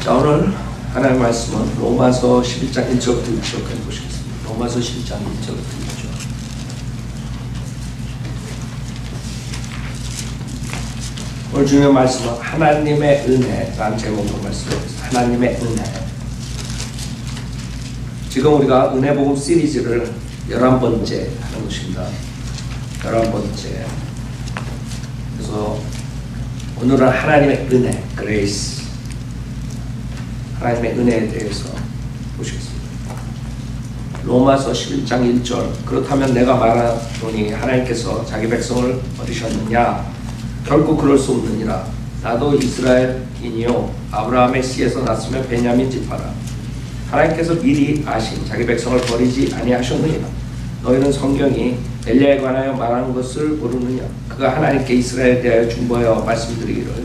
자, 오늘 하나님의 말씀은 로마서 11장 1절부터 6절까지 보시겠습니다. 로마서 11장 1절부터 6절. 오늘 중요한 말씀은 하나님의 은혜라는 제목으로 말씀드리겠습니다. 하나님의 은혜. 지금 우리가 은혜복음 시리즈를 11번째 하는 것입니다. 11번째. 그래서 오늘은 하나님의 은혜, 그레이스, 하나님의 은혜에 대해서 보시겠습니다. 로마서 11장 1절. 그렇다면 내가 말하노니 하나님께서 자기 백성을 버리셨느냐? 결코 그럴 수 없느니라. 나도 이스라엘인이요 아브라함의 씨에서 났으며 베냐민 지파라. 하나님께서 미리 아신 자기 백성을 버리지 아니하셨느니라. 너희는 성경이 엘리야에 관하여 말하는 것을 모르느냐? 그가 하나님께 이스라엘에 대하여 중보하여 말씀드리기를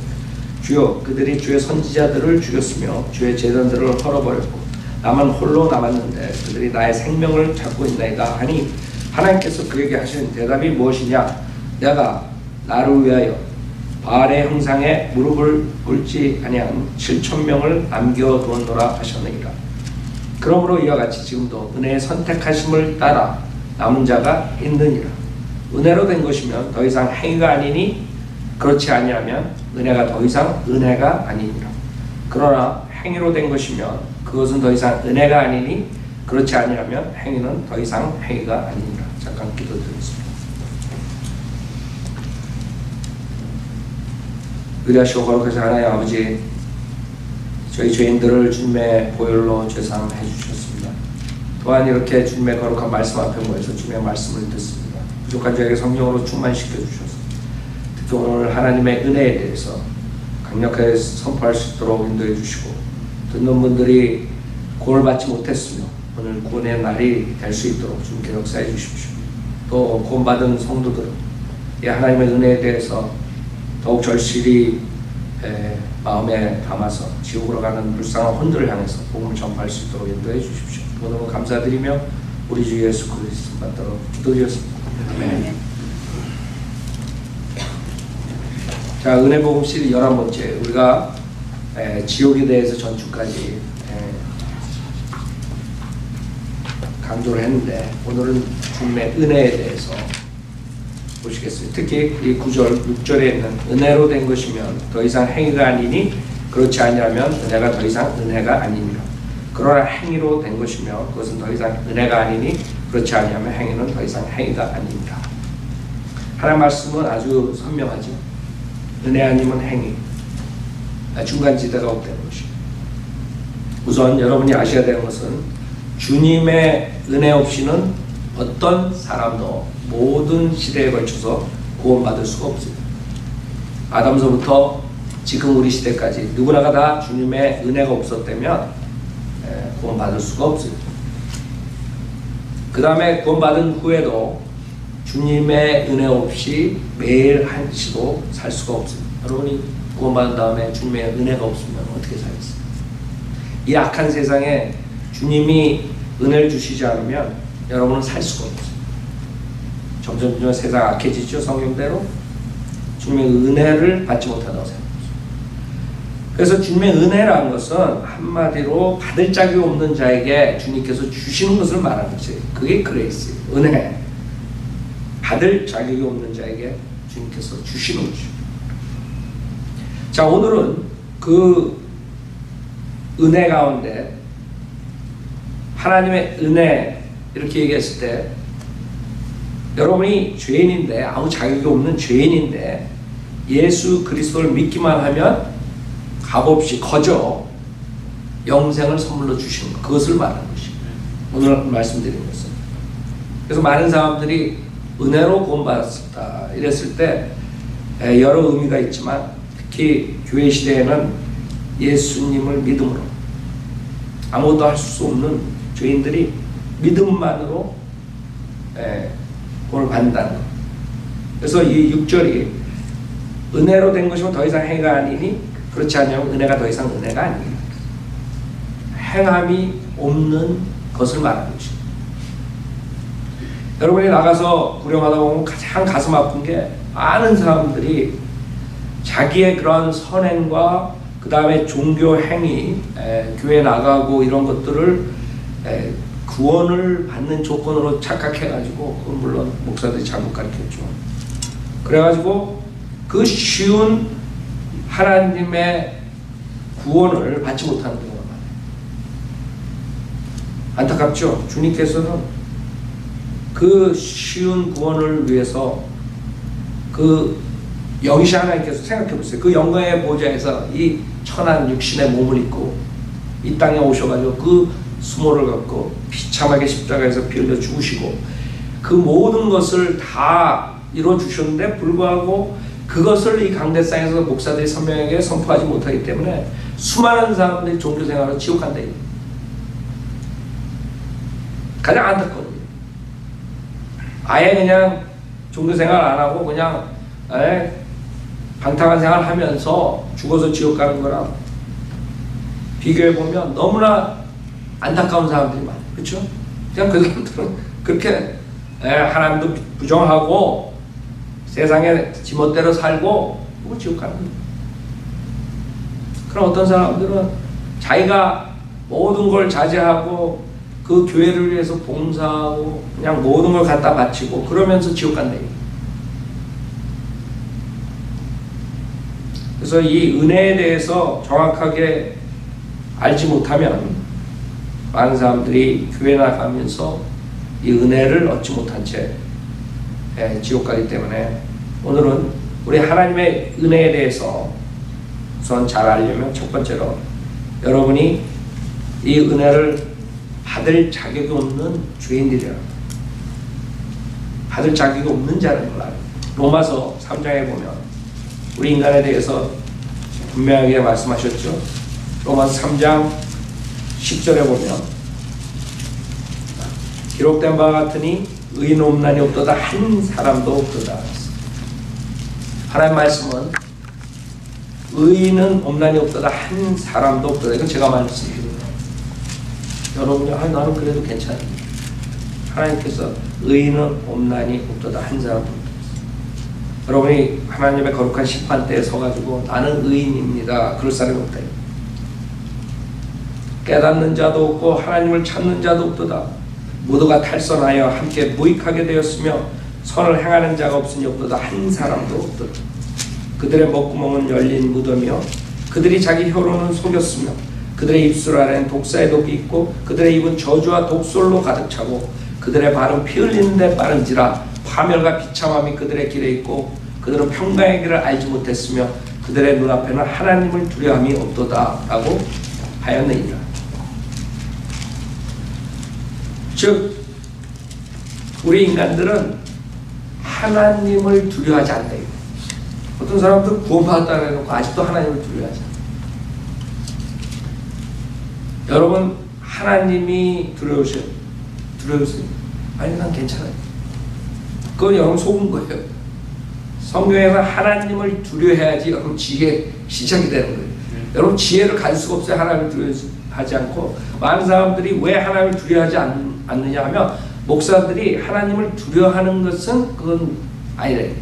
주여 그들이 주의 선지자들을 죽였으며 주의 제단들을 헐어버렸고 나만 홀로 남았는데 그들이 나의 생명을 찾고 있나이다 하니 하나님께서 그에게 하신 대답이 무엇이냐? 내가 나를 위하여 바알의 형상에 무릎을 꿇지 아니한 7,000명을 남겨두었노라 하셨느니라. 그러므로 이와 같이 지금도 은혜의 선택하심을 따라 남은 자가 있느니라. 은혜로 된 것이면 더 이상 행위가 아니니 그렇지 아니하면 은혜가 더 이상 은혜가 아니니라. 그러나 행위로 된 것이면 그것은 더 이상 은혜가 아니니 그렇지 아니하면 행위는 더 이상 행위가 아니니라. 잠깐 기도드리겠습니다. 위대하시고 거룩하신 하나님 아버지, 저희 죄인들을 주님의 보혈로 죄사함해 주셨습니다. 또한 이렇게 주님의 거룩한 말씀 앞에 모여서 주님의 말씀을 듣습니다. 부족한 저에게 성령으로 충만시켜 주셔서 특히 오늘 하나님의 은혜에 대해서 강력하게 선포할 수 있도록 인도해 주시고 듣는 분들이 구원을 받지 못했으며 오늘 구원의 날이 될 수 있도록 주님께 역사해 주십시오. 또 구원받은 성도들은 이 하나님의 은혜에 대해서 더욱 절실히 마음에 담아서 지옥으로 가는 불쌍한 혼들을 향해서 복음을 전파할 수 있도록 인도해 주십시오. 오늘은 감사드리며 우리 주 예수 그리스도 받들어 기도드렸습니다. 아멘. 자, 은혜복음 시리즈 11번째. 우리가 지옥에 대해서 전주까지 강조를 했는데 오늘은 주님의 은혜에 대해서 보시겠습니다. 특히 이 9절, 6절에 있는 은혜로 된 것이면 더 이상 행위가 아니니 그렇지 아니하면 은혜가 더 이상 은혜가 아니니라. 그러나 행위로 된 것이며 그것은 더 이상 은혜가 아니니 그렇지 아니하면 행위는 더 이상 행위가 아니니라. 하나님 말씀은 아주 선명하죠. 은혜 아니면 행위, 중간지대가 없다는 것이죠. 우선 여러분이 아셔야 되는 것은 주님의 은혜 없이는 어떤 사람도 모든 시대에 걸쳐서 구원받을 수가 없습니다. 아담서부터 지금 우리 시대까지 누구나가 다 주님의 은혜가 없었다면 구원받을 수가 없습니다. 그 다음에 구원받은 후에도 주님의 은혜 없이 매일 한시도 살 수가 없습니다. 여러분이 구원받은 다음에 주님의 은혜가 없으면 어떻게 살겠습니까? 이 악한 세상에 주님이 은혜를 주시지 않으면 여러분은 살 수가 없어요. 점점 세상 악해지죠. 성경대로 주님의 은혜를 받지 못한다고 생각합니다. 그래서 주님의 은혜라는 것은 한마디로 받을 자격이 없는 자에게 주님께서 주시는 것을 말하는 것이에요. 그게 그레이스, 은혜. 받을 자격이 없는 자에게 주님께서 주시는 것이죠. 자, 오늘은 그 은혜 가운데 하나님의 은혜 이렇게 얘기했을 때 여러분이 죄인인데 아무 자격이 없는 죄인인데 예수 그리스도를 믿기만 하면 값없이 거저 영생을 선물로 주시는 것, 그것을 말하는 것이에요. 오늘 말씀드린 것은. 그래서 많은 사람들이 은혜로 구원받았다 이랬을 때 여러 의미가 있지만 특히 교회 시대에는 예수님을 믿음으로 아무것도 할 수 없는 죄인들이 믿음만으로 구원을 받는다는 것. 그래서 이 6절이 은혜로 된 것이면 더 이상 행위가 아니니 그렇지 않으면 은혜가 더 이상 은혜가 아니에요. 행함이 없는 것을 말하는 것입니다. 여러분이 나가서 구령하다 보면 가장 가슴 아픈 게 많은 사람들이 자기의 그런 선행과 그 다음에 종교 행위, 교회 나가고 이런 것들을 구원을 받는 조건으로 착각해가지고, 그건 물론 목사들이 잘못 가르쳤죠. 그래가지고 그 쉬운 하나님의 구원을 받지 못하는 경우가 많아요. 안타깝죠. 주님께서는 그 쉬운 구원을 위해서 그 영이신 하나님께서 생각해 보세요. 그 영광의 보좌에서 이 천한 육신의 몸을 입고 이 땅에 오셔가지고 그 수모를 갖고 비참하게 십자가에서 피 흘려 죽으시고 그 모든 것을 다 이루어 주셨는데 불구하고 그것을 이 강대상에서 목사들이 선명하게 선포하지 못하기 때문에 수많은 사람들이 종교생활로 지옥 간다. 가장 안타까워요. 아예 그냥 종교생활 안 하고 그냥 방탕한 생활 하면서 죽어서 지옥 가는 거랑 비교해보면 너무나 안타까운 사람들이 많아요. 그렇죠? 그냥 그 사람들은 그렇게 하나님도 부정하고 세상에 지멋대로 살고 뭐 지옥 가는 거예요. 그럼 어떤 사람들은 자기가 모든 걸 자제하고 그 교회를 위해서 봉사하고 그냥 모든 걸 갖다 바치고 그러면서 지옥 간다. 그래서 이 은혜에 대해서 정확하게 알지 못하면 많은 사람들이 교회 나가면서 이 은혜를 얻지 못한 채 지옥 가기 때문에 오늘은 우리 하나님의 은혜에 대해서 우선 잘 알려면 첫 번째로 여러분이 이 은혜를 받을 자격이 없는 죄인들이라 받을 자격이 없는 자라는 걸 알아요. 로마서 3장에 보면 우리 인간에 대해서 분명하게 말씀하셨죠. 로마서 3장 10절에 보면 기록된 바와 같으니 의인 없나니 없도다 한 사람도 없도다. 하나님 말씀은 의인은 없나니 없도다 한 사람도 없도다. 이건 제가 말씀드립니다. 여러분이 나는 그래도 괜찮은데 하나님께서 의인은 없나니 없도다 한 사람도 없도다. 여러분이 하나님의 거룩한 심판대에 서가지고 나는 의인입니다 그럴 사람이 없다. 깨닫는 자도 없고 하나님을 찾는 자도 없도다. 모두가 탈선하여 함께 무익하게 되었으며 선을 행하는 자가 없으니 없도다 한 사람도 없도다. 그들의 목구멍은 열린 무덤이요 그들이 자기 혀로는 속였으며 그들의 입술 아래는 독사의 독이 있고 그들의 입은 저주와 독솔로 가득 차고 그들의 발은 피 흘리는 데 빠른지라 파멸과 비참함이 그들의 길에 있고 그들은 평강의 길을 알지 못했으며 그들의 눈앞에는 하나님을 두려움이 없도다 라고 하였느니라. 즉 우리 인간들은 하나님을 두려워하지 않다. 어떤 사람들은 구원받았다 해놓고 아직도 하나님을 두려워하지 않아요. 여러분 하나님이 두려우세요? 아니 난 괜찮아요. 그건 여러분 속은 거예요. 성경에서 하나님을 두려워해야지 여러분 지혜 시작이 되는 거예요. 여러분 지혜를 가질 수가 없어요. 하나님을 두려워하지 않고. 많은 사람들이 왜 하나님을 두려워하지 않느냐 하면 목사들이 하나님을 두려워하는 것은 그건 아니래.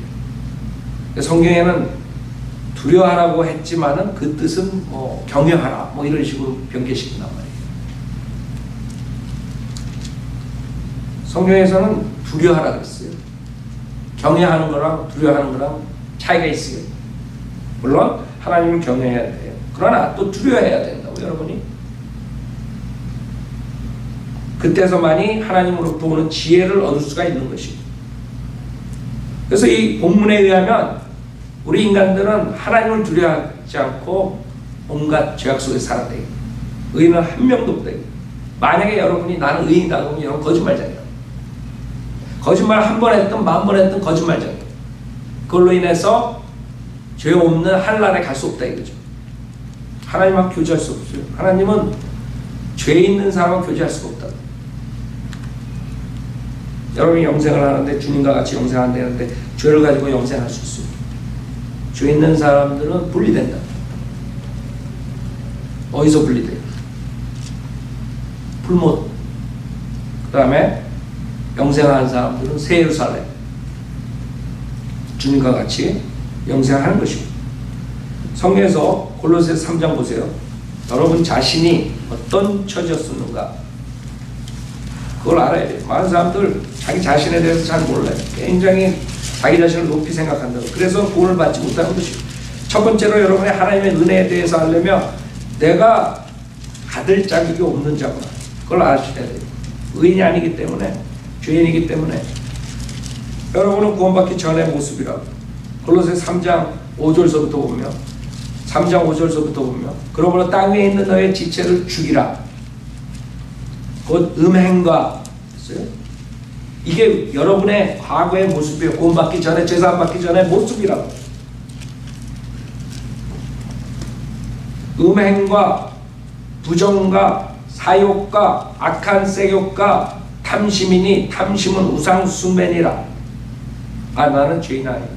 성경에는 두려워하라고 했지만은 그 뜻은 뭐 경외하라 뭐 이런 식으로 변개시킨단 말이에요. 성경에서는 두려워하라 그랬어요. 경외하는 거랑 두려워하는 거랑 차이가 있어요. 물론 하나님을 경외해야 돼요. 그러나 또 두려워해야 된다고 여러분이. 그때서만이 하나님으로부터 오는 지혜를 얻을 수가 있는 것이고. 그래서 이 본문에 의하면 우리 인간들은 하나님을 두려워하지 않고 온갖 죄악 속에 살았다. 의인은 한 명도 없다. 만약에 여러분이 나는 의인이다 그러면 여러분 거짓말쟁이야. 거짓말 한 번 했든 만 번 했든 거짓말쟁이야. 그걸로 인해서 죄 없는 하늘나라에 갈 수 없다 이거죠. 하나님하고 교제할 수 없어요. 하나님은 죄 있는 사람하고 교제할 수가 없다. 여러분이 영생을 하는데 주님과 같이 영생한다는데 죄를 가지고 영생할 수 있어요. 죄 있는 사람들은 분리된다. 어디서 분리돼요? 풀못. 그 다음에 영생하는 사람들은 새 예루살렘. 주님과 같이 영생하는 것이고. 성경에서 골로새서 3장 보세요. 여러분 자신이 어떤 처지였었는가 그걸 알아야 돼요. 많은 사람들 자기 자신에 대해서 잘 몰라요. 굉장히 자기 자신을 높이 생각한다고. 그래서 구원을 받지 못하는 것이. 첫 번째로 여러분의 하나님의 은혜에 대해서 알려면 내가 받을 자격이 없는 자구나. 그걸 아셔야 돼요. 의인이 아니기 때문에, 죄인이기 때문에. 여러분은 구원받기 전의 모습이라고. 골로새 3장 5절서부터 보면, 3장 5절서부터 보면, 그러므로 땅 위에 있는 너의 지체를 죽이라. 곧 음행과, 이게 여러분의 과거의 모습이에요. 구원받기 전에, 제사 받기 전의 모습이라고. 음행과 부정과 사욕과 악한 세욕과 탐심이니 탐심은 우상숭배니라. 아, 나는 죄인 아니야.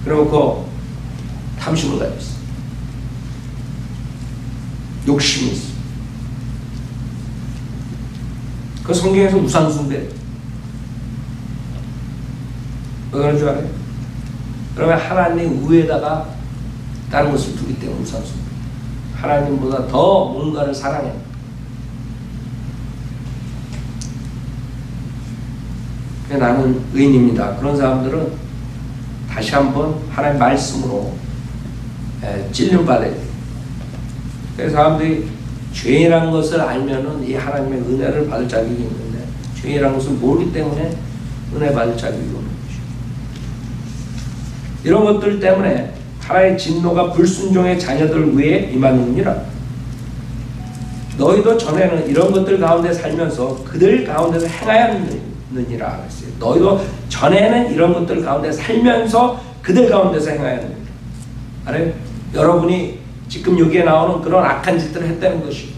그러고 탐심을 가지고 있어. 욕심이 있어. 그 성경에서 우상숭배. 왜 그런 줄 알아요? 그러면 하나님 위에다가 다른 것을 두기 때문에 우상숭배. 하나님보다 더 뭔가를 사랑해. 나는 의인입니다. 그런 사람들은 다시 한번 하나님 말씀으로 찔림받아야 돼요. 그래서 사람들이 죄인이라는 것을 알면은 이 하나님의 은혜를 받을 자격이 있는데, 죄인이라는 것을 모르기 때문에 은혜 받을 자격이 없는 것이죠. 이런 것들 때문에 하나님의 진노가 불순종의 자녀들 위에 임하느니라. 너희도 전에는 이런 것들 가운데 살면서 그들 가운데서 행하였느니라 그랬어요. 너희도 전에는 이런 것들 가운데 살면서 그들 가운데서 행하였느니라. 알아요? 여러분이 지금 여기에 나오는 그런 악한 짓들을 했다는 것이.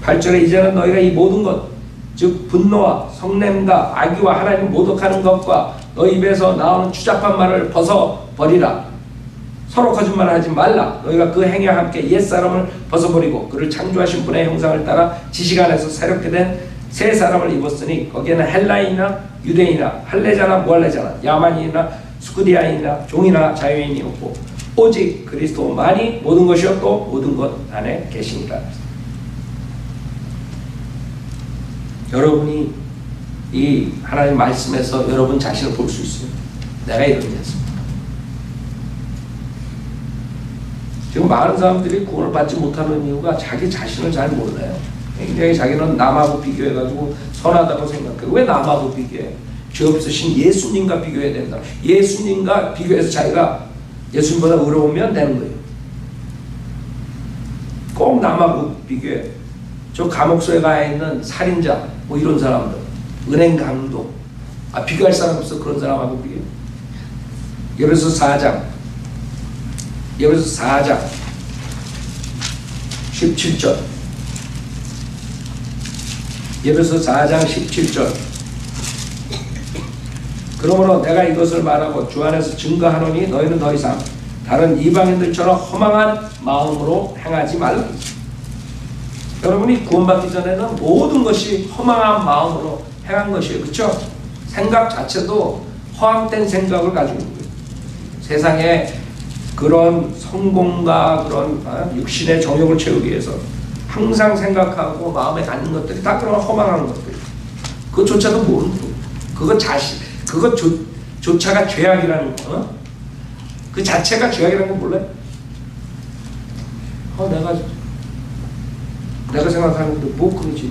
(8절에) 이제는 너희가 이 모든 것, 즉 분노와 성냄과 악의와 하나님 모독하는 것과 너희 입에서 나오는 추잡한 말을 벗어버리라. 서로 거짓말을 하지 말라. 너희가 그 행위와 함께 옛사람을 벗어버리고 그를 창조하신 분의 형상을 따라 지식 안에서 새롭게 된 새 사람을 입었으니 거기에는 헬라인이나 유대인이나 할례자나 무할례자나 야만인이나 스쿠디아인이나 종이나 자유인이 없고 오직 그리스도만이 모든 것이요 또 모든 것 안에 계시니라. 여러분이 이 하나님 말씀에서 여러분 자신을 볼 수 있어요. 내가 이런 자였습니다. 지금 많은 사람들이 구원을 받지 못하는 이유가 자기 자신을 잘 몰라요. 굉장히 자기는 남하고 비교해가지고 선하다고 생각해요. 왜 남하고 비교해? 죄 없으신 예수님과 비교해야 된다. 예수님과 비교해서 자기가 예수님보다 의로우면 되는 거예요. 꼭 남하고 비교해. 저 감옥소에 가 있는 살인자 뭐 이런 사람들, 은행 강도, 비교할 사람 없어. 그런 사람하고 비교해. 예배서 4장 17절. 예배서 4장 17절. 그러므로 내가 이것을 말하고 주 안에서 증거하노니 너희는 더 이상 다른 이방인들처럼 허망한 마음으로 행하지 말라. 여러분이 구원받기 전에는 모든 것이 허망한 마음으로 행한 것이에요. 그렇죠? 생각 자체도 허황된 생각을 가지고 있는 거예요. 세상에 그런 성공과 그런 육신의 정욕을 채우기 위해서 항상 생각하고 마음에 갖는 것들이 다 그런 허망한 것들. 그것조차도 모르는 거예요. 그것조차가 죄악이라는 거. 그 자체가 죄악이라는 거 몰라요? 내가 생각하는데 뭐 그러지?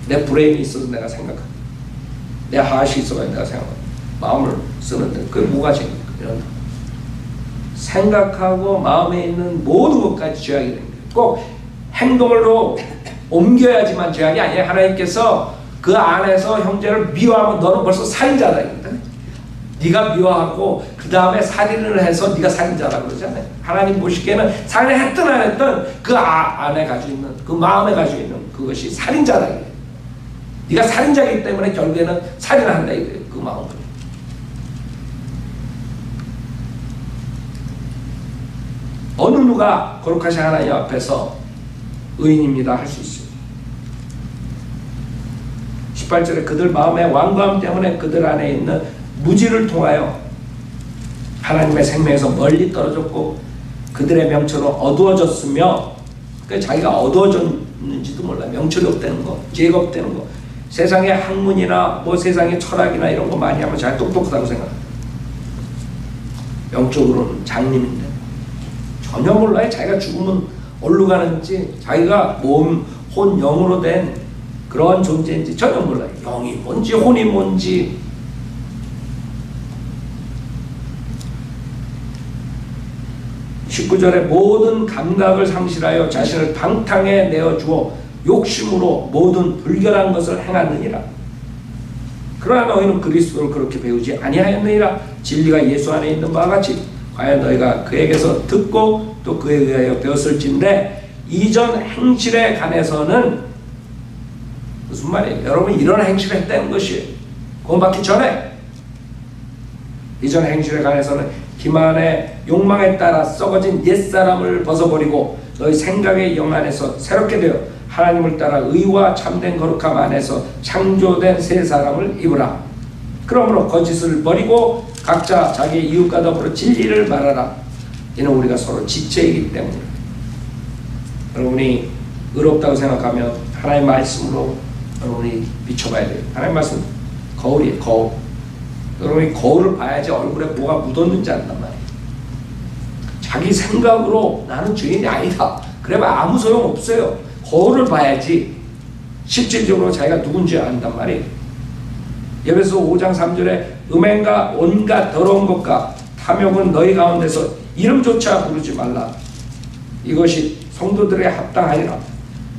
내 브레인이 있어서 내가 생각한다. 내 하앗이 있어서 내가 생각한다. 마음을 쓰는데 그게 뭐가 죄입니까? 이런 생각하고 마음에 있는 모든 것까지 죄악이 됩니다. 꼭 행동으로 옮겨야지만 죄악이 아니에요. 하나님께서 그 안에서 형제를 미워하면 너는 벌써 살인자다. 네가 미워하고 그 다음에 살인을 해서 네가 살인자라고 그러잖아요. 하나님 보시기에는 살인을 했든 안 했든 그 안에 가지고 있는 그 마음에 가지고 있는 그것이 살인자다. 네가 살인자이기 때문에 결국에는 살인을 한다. 그 마음을. 어느 누가 거룩하신 하나님 앞에서 의인입니다 할 수 있어요. 18절에 그들 마음의 완고함 때문에 그들 안에 있는 무지를 통하여 하나님의 생명에서 멀리 떨어졌고 그들의 명철은 어두워졌으며, 그러니까 자기가 어두워졌는지도 몰라. 명철이 없다는 거, 지혜가 없다는 거. 세상의 학문이나 뭐 세상의 철학이나 이런 거 많이 하면 자기 똑똑하다고 생각해. 영적으로는 장님인데 전혀 몰라요. 자기가 죽으면 어디로 가는지, 자기가 몸, 혼, 영으로 된 그런 존재인지 전혀 몰라요. 영이 뭔지 혼이 뭔지. 19절에 모든 감각을 상실하여 자신을 방탕에 내어주어 욕심으로 모든 불결한 것을 행하느니라. 그러나 너희는 그리스도를 그렇게 배우지 아니하였느니라. 진리가 예수 안에 있는 바와 같이 과연 너희가 그에게서 듣고 또 그에 의하여 배웠을진데, 이전 행실에 관해서는 무슨 말이에요? 여러분 이런 행실을 했다는 것이에요. 구원받기 전에. 이전 행실에 관해서는 기만의 욕망에 따라 썩어진 옛사람을 벗어버리고 너희 생각의 영 안에서 새롭게 되어 하나님을 따라 의와 참된 거룩함 안에서 창조된 새 사람을 입으라. 그러므로 거짓을 버리고 각자 자기 이웃과 더불어 진리를 말하라. 이는 우리가 서로 지체이기 때문에. 여러분이 의롭다고 생각하면 하나님의 말씀으로 여러분이 비춰봐야 돼요. 하나님의 말씀 거울이에요. 거울. 여러분이 거울을 봐야지 얼굴에 뭐가 묻었는지 안단 말이에요. 자기 생각으로 나는 죄인이 아니다 그러면 아무 소용 없어요. 거울을 봐야지 실질적으로 자기가 누군지 안단 말이에요. 에베소 5장 3절에 음행과 온갖 더러운 것과 탐욕은 너희 가운데서 이름조차 부르지 말라. 이것이 성도들의 합당하니라.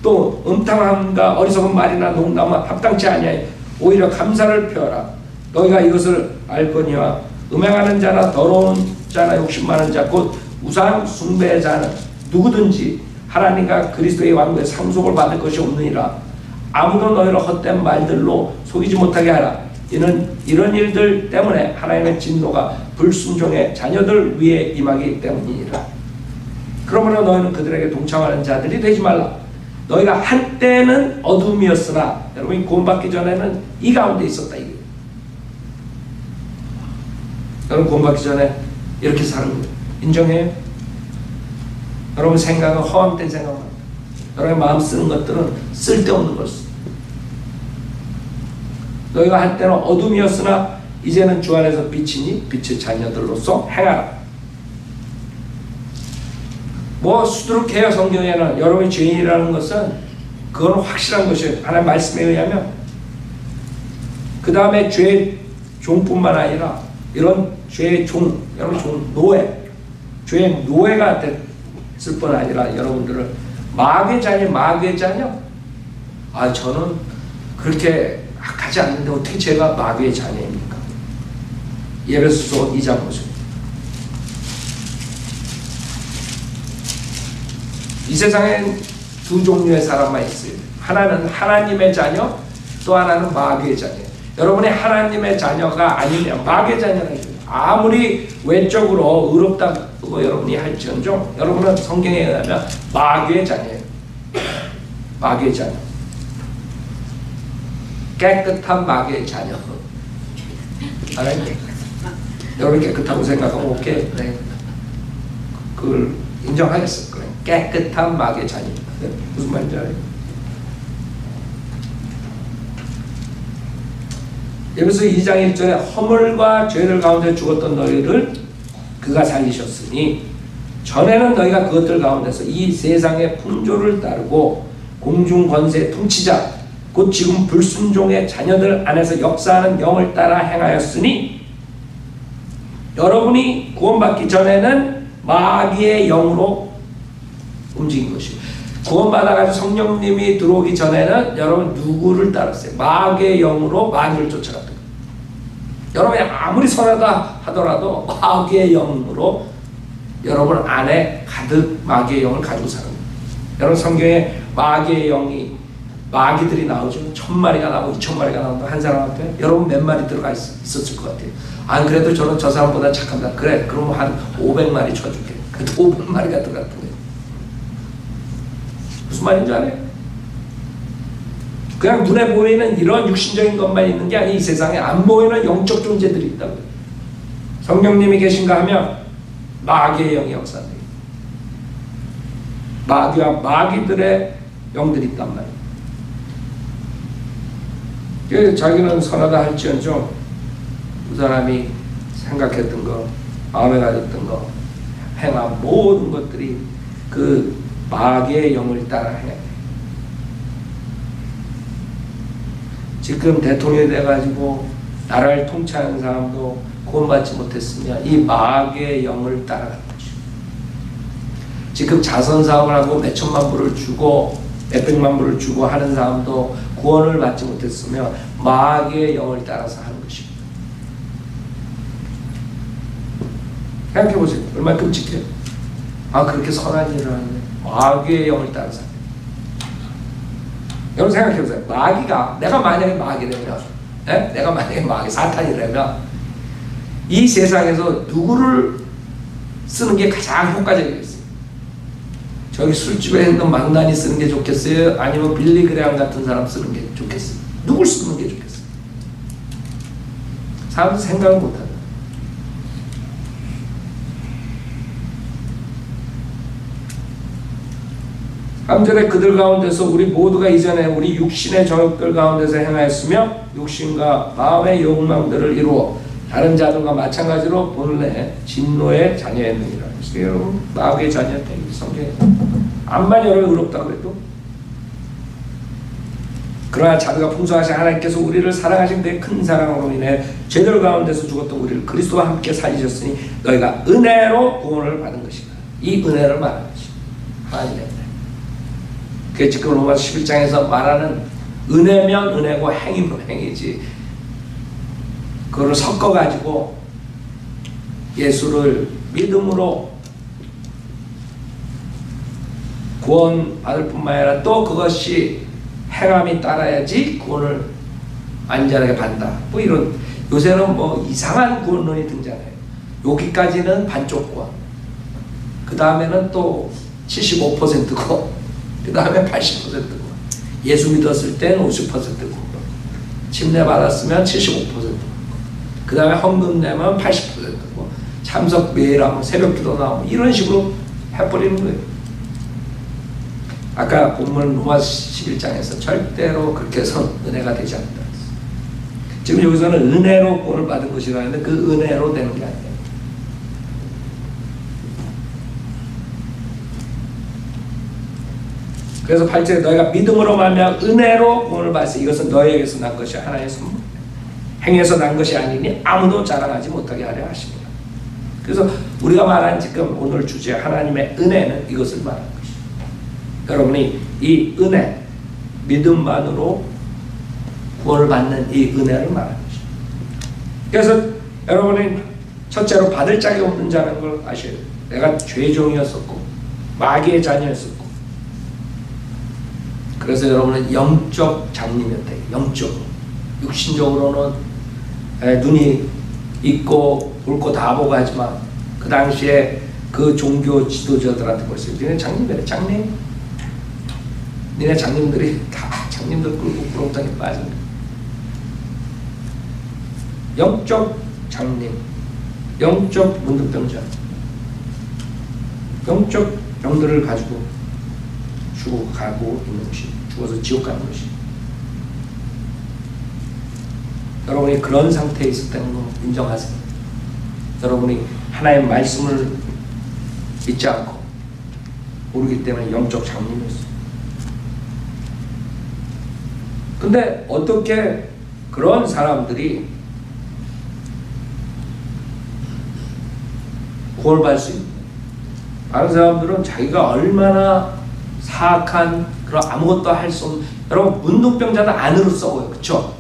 또 음탕함과 어리석은 말이나 농담은 합당치 아니하여 오히려 감사를 표하라. 너희가 이것을 알거니와 음행하는 자나 더러운 자나 욕심 많은 자 곧 우상 숭배자는 누구든지 하나님과 그리스도의 왕국의 상속을 받을 것이 없느니라. 아무도 너희를 헛된 말들로 속이지 못하게 하라. 이는 이런 일들 때문에 하나님의 진노가 불순종의 자녀들 위에 임하기 때문이니라. 그러므로 너희는 그들에게 동참하는 자들이 되지 말라. 너희가 한때는 어둠이었으나, 여러분이 구원받기 전에는 이 가운데 있었다 이게. 여러분 구원받기 전에 이렇게 사는 거예요. 인정해요? 여러분 생각은 허황된 생각만. 여러분의 마음 쓰는 것들은 쓸데없는 걸 써. 너희가 한때는 어둠이었으나 이제는 주 안에서 빛이니 빛의 자녀들로서 행하라. 뭐 수두룩해요. 성경에는 여러분이 죄인이라는 것은 그건 확실한 것이에요. 하나님 말씀에 의하면. 그 다음에 죄의 종뿐만 아니라 이런 죄의 종, 여러분 종, 노예, 죄의 노예가 됐을 뿐 아니라 여러분들을 마귀의 자녀, 마귀의 자녀. 아 저는 그렇게 악하지 않는데 어떻게 제가 마귀의 자녀입니까? 에베소서 2장 보세요. 이 세상엔 두 종류의 사람만 있어요. 하나는 하나님의 자녀, 또 하나는 마귀의 자녀. 여러분이 하나님의 자녀가 아니면 마귀의 자녀는 아무리 외적으로 의롭다고 여러분이 할지언정 여러분은 성경에 의하면 마귀의 자녀예요. 마귀의 자녀. 깨끗한 마귀의 자녀. 알아요? 여러분 깨끗하고 생각하면 오케이. 네. 그걸 인정하겠어. 그래. 깨끗한 마귀의 자녀입니다. 네? 무슨 말인지 알아요? 에베소 2장 1절에 허물과 죄를 가운데 죽었던 너희를 그가 살리셨으니 전에는 너희가 그것들 가운데서 이 세상의 풍조를 따르고 공중 권세의 통치자 곧 지금 불순종의 자녀들 안에서 역사하는 영을 따라 행하였으니, 여러분이 구원받기 전에는 마귀의 영으로 움직인 것이에요. 구원받아가지고 성령님이 들어오기 전에는 여러분 누구를 따랐어요? 마귀의 영으로 마귀를 쫓아갔다. 여러분이 아무리 선하다 하더라도 마귀의 영으로 여러분 안에 가득 마귀의 영을 가지고 사는 거예요. 여러분 성경에 마귀의 영이 마귀들이 나오죠. 1000마리가 나오고 2000마리가 나오고 한 사람한테 여러분 몇 마리 들어가 있었을 것 같아요. 안 그래도 저는 저 사람보다 착합니다. 그래 그럼 한 500마리 쳐줄게. 그래도 500마리가 들어갔던 거예요. 무슨 말인지 알아요? 그냥 눈에 보이는 이런 육신적인 것만 있는 게 아니라 이 세상에 안 보이는 영적 존재들이 있다고. 성령님이 계신가 하면 마귀의 영이 역사돼요. 마귀와 마귀들의 영들이 있단 말이에요. 자기는 선하다 할지언정 그 사람이 생각했던 거, 마음에 가졌던 거, 행한 모든 것들이 그 마귀의 영을 따라 행해. 지금 대통령이 돼가지고 나라를 통치하는 사람도 구원받지 못했으면 이 마귀의 영을 따라간 거죠. 지금 자선사업을 하고 몇천만 불을 주고 몇백만 불을 주고 하는 사람도 구원을 받지 못했으면 마귀의 영을 따라서 하는 것입니다. 생각해보세요. 얼마나 끔찍해요. 그렇게 선한 일을 하는데 마귀의 영을 따라서. 여러분 생각해보세요. 마귀가, 내가 만약에 마귀라면, 내가 만약에 마귀, 사탄이라면 이 세상에서 누구를 쓰는 게 가장 효과적이겠어요? 저기 술집에 있는 망나니 쓰는 게 좋겠어요? 아니면 빌리 그레함 같은 사람 쓰는 게 좋겠어요? 누굴 쓰는 게 좋겠어요? 사람들 생각을 못한다. 삼절에 그들 가운데서 우리 모두가 이전에 우리 육신의 정욕들 가운데서 행하였으며 육신과 마음의 욕망들을 이루어 다른 자들과 마찬가지로 본래 진노의 자녀였느니라. 여러분 마귀의 자녀였다. 성경에 암만 여러 의롭다고 해도 그러나 자비가 풍성하신 하나님께서 우리를 사랑하신 그의 큰 사랑으로 인해 죄들 가운데서 죽었던 우리를 그리스도와 함께 살리셨으니 너희가 은혜로 구원을 받은 것이다. 이 은혜를 말하는 것이다. 하나님의 은혜. 그게 지금 로마서 11장에서 말하는 은혜면 은혜고 행이면 행이지, 그거를 섞어가지고 예수를 믿음으로 구원받을 뿐만 아니라 또 그것이 행함이 따라야지 구원을 안전하게 받는다. 뭐 이런, 요새는 뭐 이상한 구원론이 등장해요. 여기까지는 반쪽 구원, 그 다음에는 또 75%고 그 다음에 80%고, 예수 믿었을 때는 50%고, 침례 받았으면 75%고, 그 다음에 헌금 내면 80%고, 참석 매일 하면 새벽 기도 나오면 이런 식으로 해버리는 거예요. 아까 본문 로마서 11장에서 절대로 그렇게 해서 은혜가 되지 않는다. 지금 여기서는 은혜로 구원을 받은 것이라는데 그 은혜로 되는 게 아니에요. 그래서 8절에 너희가 믿음으로 말미암아 은혜로 구원을 받았으니 이것은 너희에게서 난 것이 하나의 선물, 행해서 난 것이 아니니 아무도 자랑하지 못하게 하려 하십니다. 그래서 우리가 말한 지금 오늘 주제 하나님의 은혜는 이것을 말하는 것입니다. 여러분이 이 은혜, 믿음만으로 구원을 받는 이 은혜를 말하는 것입니다. 그래서 여러분이 첫째로 받을 짝이 없는 자라는 걸 아셔야 돼요. 내가 죄종이었었고 마귀의 자녀였었고, 그래서 여러분은 영적 장님이었다. 영적, 육신적으로는 눈이 있고 볼 거 다 보고 하지만 그 당시에 그 종교 지도자들한테 벌써 니네 장님이래. 장님, 니네 장님들이 다 장님들 끌고 구렁텅이에 빠진 거야. 영적 장님, 영적 문득병자, 영적 병들을 가지고 죽어가고 있는 것이, 죽어서 지옥 가는 것이. 여러분이 그런 상태에 있었다는 거 인정하세요. 여러분이 하나님의 말씀을 믿지 않고 모르기 때문에 영적 장님이었어요. 근데 어떻게 그런 사람들이 구원을 받을 수 있는, 다른 사람들은 자기가 얼마나 사악한 그런 아무것도 할 수 없는, 여러분 문둥병자들 안으로 썩어요. 그쵸?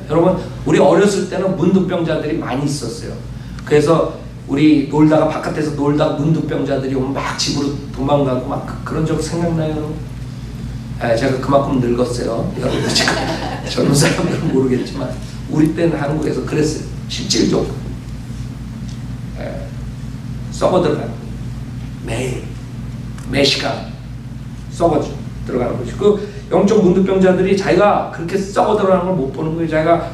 여러분 우리 어렸을 때는 문둥병자들이 많이 있었어요. 그래서 우리 놀다가 바깥에서 놀다가 문둥병자들이 오면 막 집으로 도망가고 막 그런 적 생각나요? 제가 그만큼 늙었어요. 여러분 지금 젊은 사람들은 모르겠지만 우리 때는 한국에서 그랬어요. 실질적으로 썩어 들어가는, 매일 매 시간 썩어져. 들어가는 것이. 그 영적 문득병자들이 자기가 그렇게 썩어 들어가는 걸 못 보는 거예요. 자기가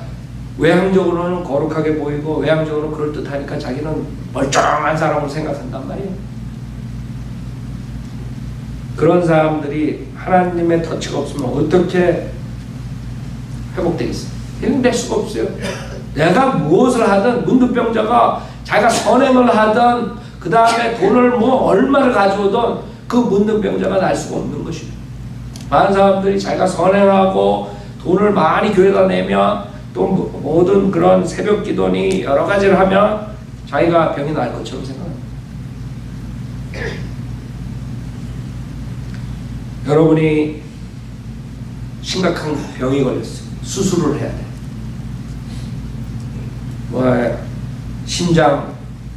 외향적으로는 거룩하게 보이고 외향적으로는 그럴듯하니까 자기는 멀쩡한 사람으로 생각한단 말이에요. 그런 사람들이 하나님의 터치가 없으면 어떻게 회복되겠어요? 회복될 수가 없어요. 내가 무엇을 하든, 문득병자가 자기가 선행을 하든 그 다음에 돈을 뭐 얼마를 가져오든 그 문득병자가 날 수가 없는 것이에요. 많은 사람들이 자기가 선행하고 돈을 많이 교회에다 내면 또 모든 그런 새벽 기도니 여러 가지를 하면 자기가 병이 날 것처럼 생각합니다. 여러분이 심각한 병이 걸렸어요. 수술을 해야 돼. 뭐 심장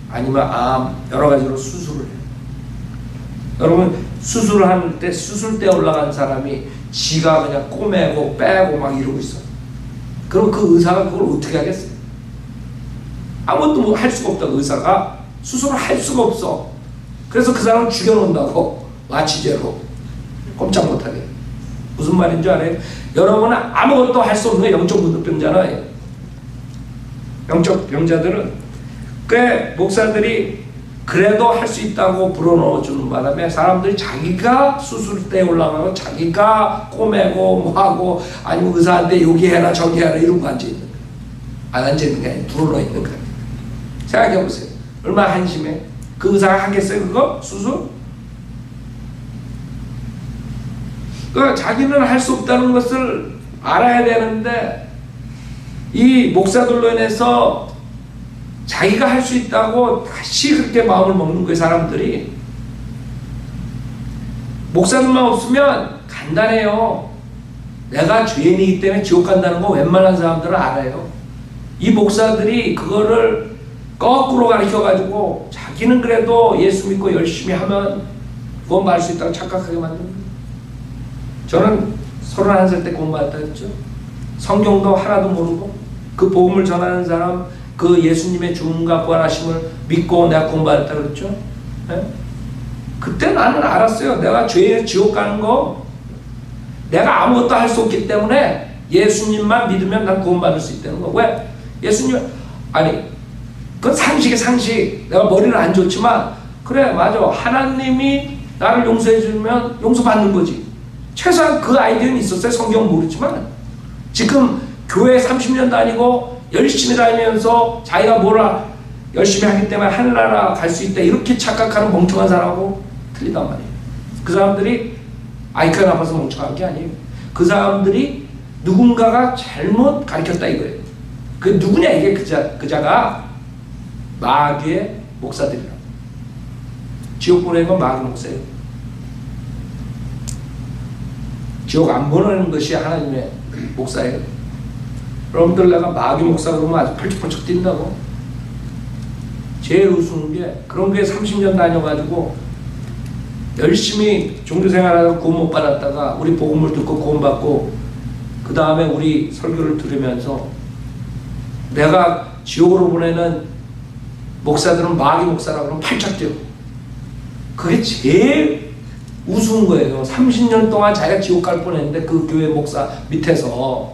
아니면 암 여러 가지로 수술을 해요. 여러분 수술을 할 때 수술대에 올라간 사람이 지가 그냥 꼬매고 빼고 막 이러고 있어. 그럼 그 의사가 그걸 어떻게 하겠어요? 아무것도 뭐 할 수가 없다. 의사가 수술을 할 수가 없어. 그래서 그 사람을 죽여놓는다고. 마취제로 꼼짝 못하게. 무슨 말인지 알아요? 여러분은 아무것도 할 수 없는 영적 문득병자는, 영적 병자들은 꽤 목사들이 그래도 할 수 있다고 불어넣어주는 바람에 사람들이 자기가 수술대에 올라가고 자기가 꼬매고 뭐하고 아니면 의사한테 여기 해라 저기 해라 이러고 앉아있는 거예요. 안 앉아있는 게 아니라 불어넣어 있는 거예요. 생각해보세요. 얼마나 한심해. 그 의사가 하겠어요 그거? 수술? 그러니까 자기는 할 수 없다는 것을 알아야 되는데 이 목사들로 인해서 자기가 할 수 있다고 다시 그렇게 마음을 먹는 거예요. 사람들이. 목사들만 없으면 간단해요. 내가 죄인이기 때문에 지옥 간다는 거 웬만한 사람들은 알아요. 이 목사들이 그거를 거꾸로 가르쳐가지고 자기는 그래도 예수 믿고 열심히 하면 구원 받을 수 있다고 착각하게 만드는 거예요. 저는 31살 때 구원받았다 했죠. 성경도 하나도 모르고 그 복음을 전하는 사람 그 예수님의 죽음과 부활하심을 믿고 내가 구원받았다 그랬죠. 네? 그때 나는 알았어요. 내가 죄의 지옥 가는 거 내가 아무것도 할 수 없기 때문에 예수님만 믿으면 난 구원받을 수 있다는 거. 왜? 예수님 아니 그건 상식의 상식. 내가 머리는 안 좋지만 그래 맞아. 하나님이 나를 용서해 주면 용서받는 거지. 최소한 그 아이디어는 있었어요. 성경 모르지만 지금 교회 30년 다니고 열심히 다니면서 자기가 뭐라 열심히 하기 때문에 하늘나라 갈 수 있다 이렇게 착각하는 멍청한 사람하고 틀리단 말이에요. 그 사람들이 아이큐가 나빠서 멍청한 게 아니에요. 그 사람들이 누군가가 잘못 가르쳤다 이거예요. 그 누구냐 이게 그자가 마귀의 목사들이라. 지옥 보내는 건 마귀 목사예요. 지옥 안 보내는 것이 하나님의 목사예요. 여러분들 내가 마귀 목사 그러면 아주 펄쩍펄쩍 뛴다고. 제일 우스운 게 그런 게 30년 다녀가지고 열심히 종교생활하다가 구원 못 받았다가 우리 복음을 듣고 구원 받고 그 다음에 우리 설교를 들으면서 내가 지옥으로 보내는 목사들은 마귀 목사라고 그러면 팔짝 뛰어. 그게 제일 우스운 거예요. 30년 동안 자기가 지옥 갈 뻔했는데 그 교회 목사 밑에서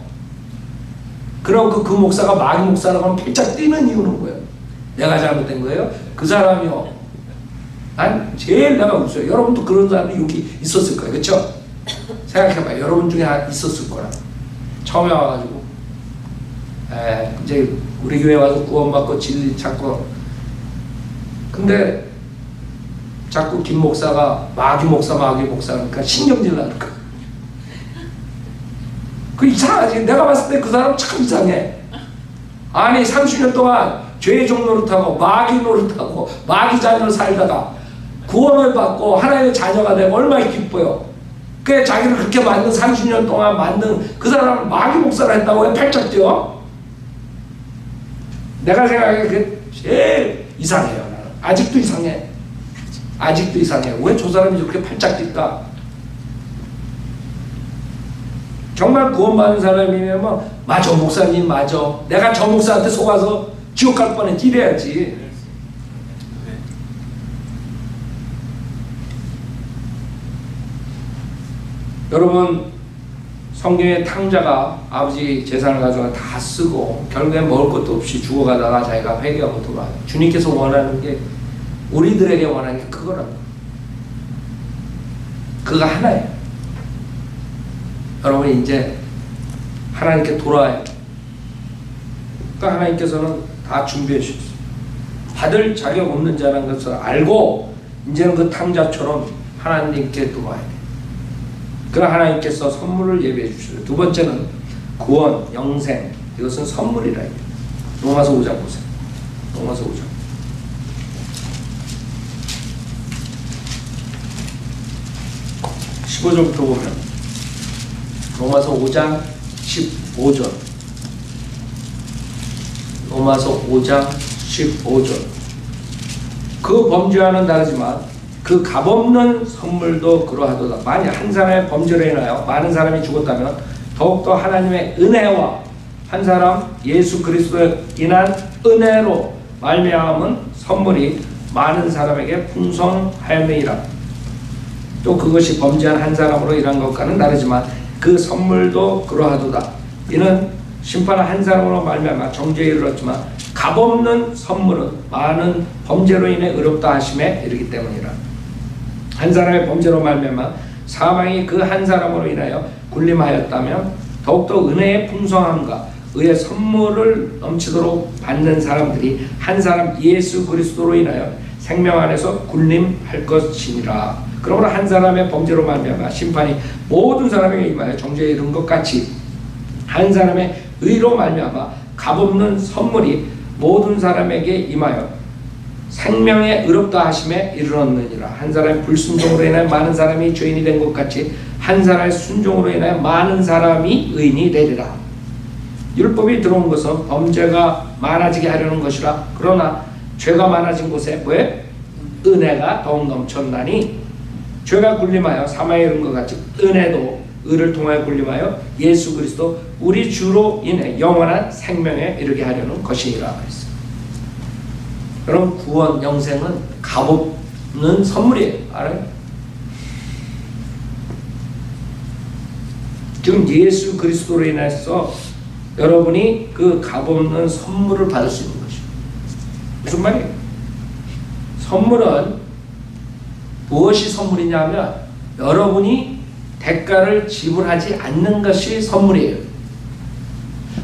그러고 그 목사가 마귀 목사라고 하면 팔짝 뛰는 이유는 뭐예요? 내가 잘못된 거예요? 그 사람이요. 난 제일 내가 웃어요. 여러분도 그런 사람이 여기 있었을 거예요. 그렇죠? 생각해봐요. 여러분 중에 있었을 거라. 처음에 와가지고 이제 우리 교회 와서 구원받고 진리 찾고 근데 자꾸 김 목사가 마귀 목사 그러니까 신경질 나는 거야. 그 이상하지. 내가 봤을 때 그 사람 참 이상해. 아니 30년 동안 죄의 종 노릇하고 마귀 노릇하고 마귀 자녀로 살다가 구원을 받고 하나님의 자녀가 되고 얼마나 기뻐요. 그 자기를 그렇게 만든 30년 동안 만든 그 사람을 마귀 목사를 했다고 왜 팔짝 뛰어? 내가 생각하기에 그게 제일 이상해요. 나는. 아직도 이상해. 아직도 이상해. 왜 저 사람이 저렇게 팔짝 뛸까? 정말 구원받은 사람이면 뭐 맞아 목사님 맞아. 내가 저 목사한테 속아서 지옥 갈 뻔했지 이래야지. 여러분, 성경의 탕자가 아버지 재산을 가져가 다 쓰고 결국에 먹을 것도 없이 죽어가다가 자기가 회개하고 돌아와요. 주님께서 원하는 게, 우리들에게 원하는 게 그거라고. 그거 하나예요. 여러분이 이제 하나님께 돌아와요. 그러니까 하나님께서는 다 준비해 주셨어요. 받을 자격 없는 자라는 것을 알고 이제는 그 탕자처럼 하나님께 돌아와야 돼요. 그럼 하나님께서 선물을 예비해 주셔요. 두 번째는 구원, 영생. 이것은 선물이라 해요. 로마서 5장 보세요. 로마서 5장. (15절부터) 보면 로마서 5장 15절. 로마서 5장 15절. 그 범죄와는 다르지만 그 값없는 선물도 그러하도다. 만약 한 사람의 범죄로 인하여 많은 사람이 죽었다면 더욱더 하나님의 은혜와 한 사람 예수 그리스도에 인한 은혜로 말미암은 선물이 많은 사람에게 풍성하였느니라. 또 그것이 범죄한 한 사람으로 인한 것과는 다르지만 그 선물도 그러하도다. 이는 심판한 한 사람으로 말미암아 정죄에 이르렀지만 값없는 선물은 많은 범죄로 인해 의롭다 하심에 이르기 때문이라. 한 사람의 범죄로 말미암아 사망이 그 한 사람으로 인하여 군림하였다면 더욱더 은혜의 풍성함과 의의 선물을 넘치도록 받는 사람들이 한 사람 예수 그리스도로 인하여 생명 안에서 군림할 것이니라. 그러므로 한 사람의 범죄로 말미암아 심판이 모든 사람에게 임하여 정죄에 이른 것 같이 한 사람의 의로 말미암아 값없는 선물이 모든 사람에게 임하여 생명에 의롭다 하심에 이르렀느니라. 한 사람의 불순종으로 인하여 많은 사람이 죄인이 된 것 같이 한 사람의 순종으로 인하여 많은 사람이 의인이 되리라. 율법이 들어온 것은 범죄가 많아지게 하려는 것이라. 그러나 죄가 많아진 곳에 왜? 은혜가 더욱 넘쳤나니 죄가 군림하여 사망에 이른 것 같이 은혜도 의를 통하여 군림하여 예수 그리스도 우리 주로 인해 영원한 생명에 이르게 하려는 것이니라 그랬어요. 여러분, 구원, 영생은 값없는 선물이에요. 알아요? 지금 예수 그리스도로 인해서 여러분이 그 값없는 선물을 받을 수 있는 것이에요. 무슨 말이에요? 선물은 무엇이 선물이냐면 여러분이 대가를 지불하지 않는 것이 선물이에요.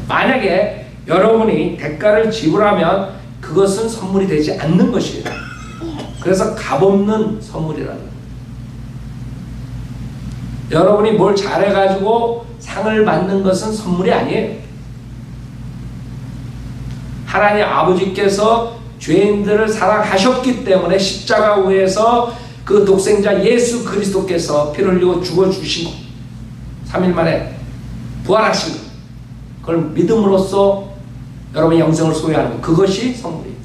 만약에 여러분이 대가를 지불하면 그것은 선물이 되지 않는 것이에요. 그래서 값없는 선물이라는 거예요. 여러분이 뭘 잘해가지고 상을 받는 것은 선물이 아니에요. 하나님 아버지께서 죄인들을 사랑하셨기 때문에 십자가 위에서 그 독생자 예수 그리스도께서 피를 흘리고 죽어주시고 3일 만에 부활하신 것, 그걸 믿음으로써 여러분이 영생을 소유하는 것, 그것이 선물이에요.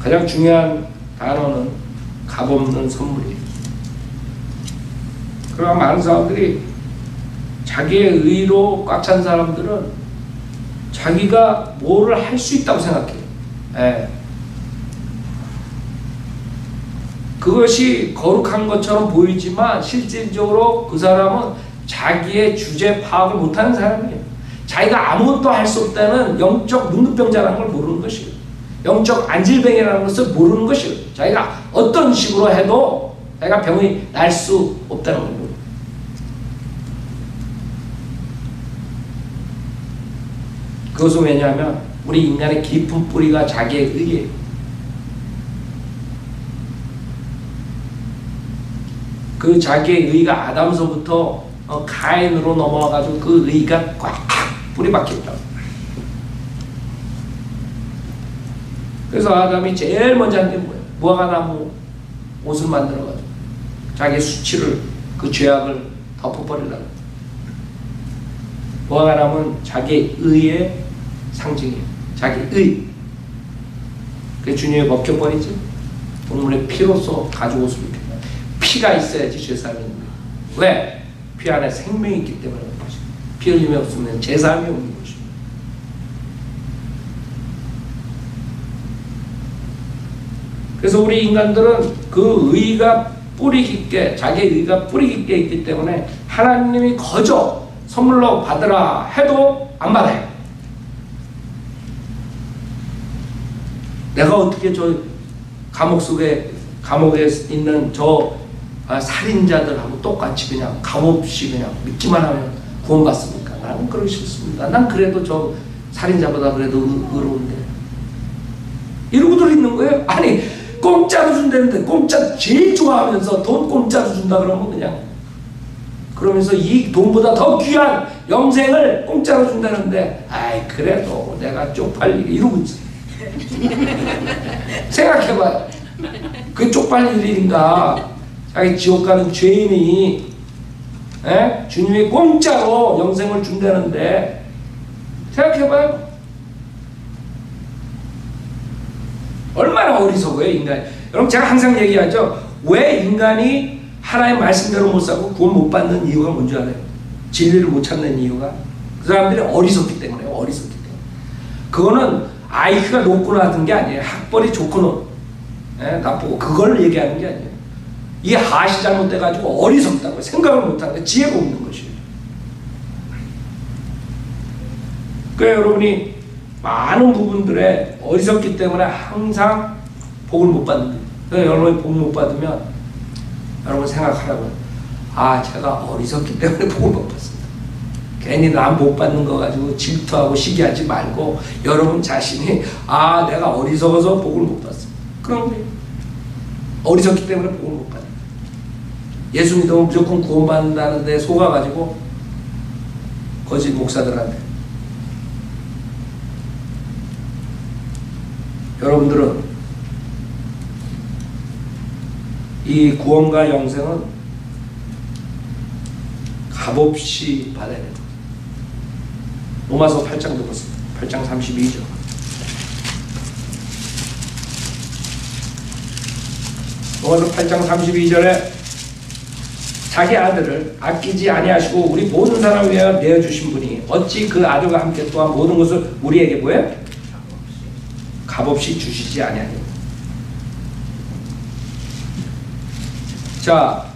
가장 중요한 단어는 값없는 선물이에요. 그러나 많은 사람들이 자기의 의로 꽉 찬 사람들은 자기가 뭐를 할 수 있다고 생각해요. 예. 그것이 거룩한 것처럼 보이지만 실질적으로 그 사람은 자기의 주제 파악을 못하는 사람이에요. 자기가 아무것도 할 수 없다는 영적 문둥병자라는 걸 모르는 것이에요. 영적 안질병이라는 것을 모르는 것이에요. 자기가 어떤 식으로 해도 자기가 병이 날 수 없다는 걸 모르는. 그것은 왜냐하면 우리 인간의 깊은 뿌리가 자기의 의예요. 그 자기의 의가 아담서부터 가인으로 넘어와가지고 그 의가 꽉 뿌리 박혔다. 그래서 아담이 제일 먼저 한 게 뭐예요? 무화과나무 옷을 만들어가지고 자기의 수치를, 그 죄악을 덮어버리려고. 무화과나무는 자기의 의의 상징이에요. 자기 의. 그게 주님이 벗겨버리죠. 동물의 피로서 가지고 옷을 입혀. 피가 있어야지 죄사함이 있는 거예요. 왜? 피 안에 생명이 있기 때문에 그런 것이에요. 피 흘림이 없으면 죄사함이 없는 것이에요. 그래서 우리 인간들은 그 의가 뿌리 깊게, 자기의 의가 뿌리 깊게 있기 때문에 하나님이 거저 선물로 받으라 해도 안 받아요. 내가 어떻게 저 감옥에 있는 저 살인자들하고 똑같이 그냥 값없이 그냥 믿기만 하면 구원받습니까? 나는 그러기 싫습니다. 난 그래도 저 살인자보다 그래도 의로운데. 이러고들 있는 거예요. 아니 공짜로 준다는데, 공짜 제일 좋아하면서 돈 공짜로 준다 그러면 그냥, 그러면서 이 돈보다 더 귀한 영생을 공짜로 준다는데, 아이 그래도 내가 쪽팔리게 이러고 있어요. 생각해봐요. 그게 쪽팔릴 일인가? 자기 지옥 가는 죄인이 주님이 공짜로 영생을 준다는데, 생각해봐요. 얼마나 어리석어요 인간이. 여러분 제가 항상 얘기하죠. 왜 인간이 하나님의 말씀대로 못 살고 구원 못 받는 이유가 뭔지 알아요? 진리를 못 찾는 이유가 그 사람들이 어리석기 때문에. 어리석기 때문에. 그거는 IQ가 높거나 하던 게 아니에요. 학벌이 좋거나 나쁘고 그걸 얘기하는 게 아니에요. 이 하시 잘못돼가지고 어리석다고, 생각을 못하는 거, 지혜가 없는 것이에요. 그러니까 여러분이 많은 부분들에 어리석기 때문에 항상 복을 못 받는 거예요. 그러니까 여러분이 복 못 받으면 여러분 생각하라고요. 아, 제가 어리석기 때문에 복을 못 받습니다. 괜히 남 못 받는 거 가지고 질투하고 시기하지 말고 여러분 자신이 아, 내가 어리석어서 복을 못 받습니다. 그런 거예요. 어리석기 때문에 복을 못 받아요. 예수 믿으면 무조건 구원받는다는데 속아가지고 거짓 목사들한테. 여러분들은 이 구원과 영생은 값없이 받아야 됩니다. 로마서 8장도 보세요. 8장 32절. 로마서 8장 32절에 자기 아들을 아끼지 아니하시고 우리 모든 사람을 위하여 내어주신 분이 어찌 그 아들과 함께 또한 모든 것을 우리에게 뭐예요? 값없이 주시지 아니하니. 자,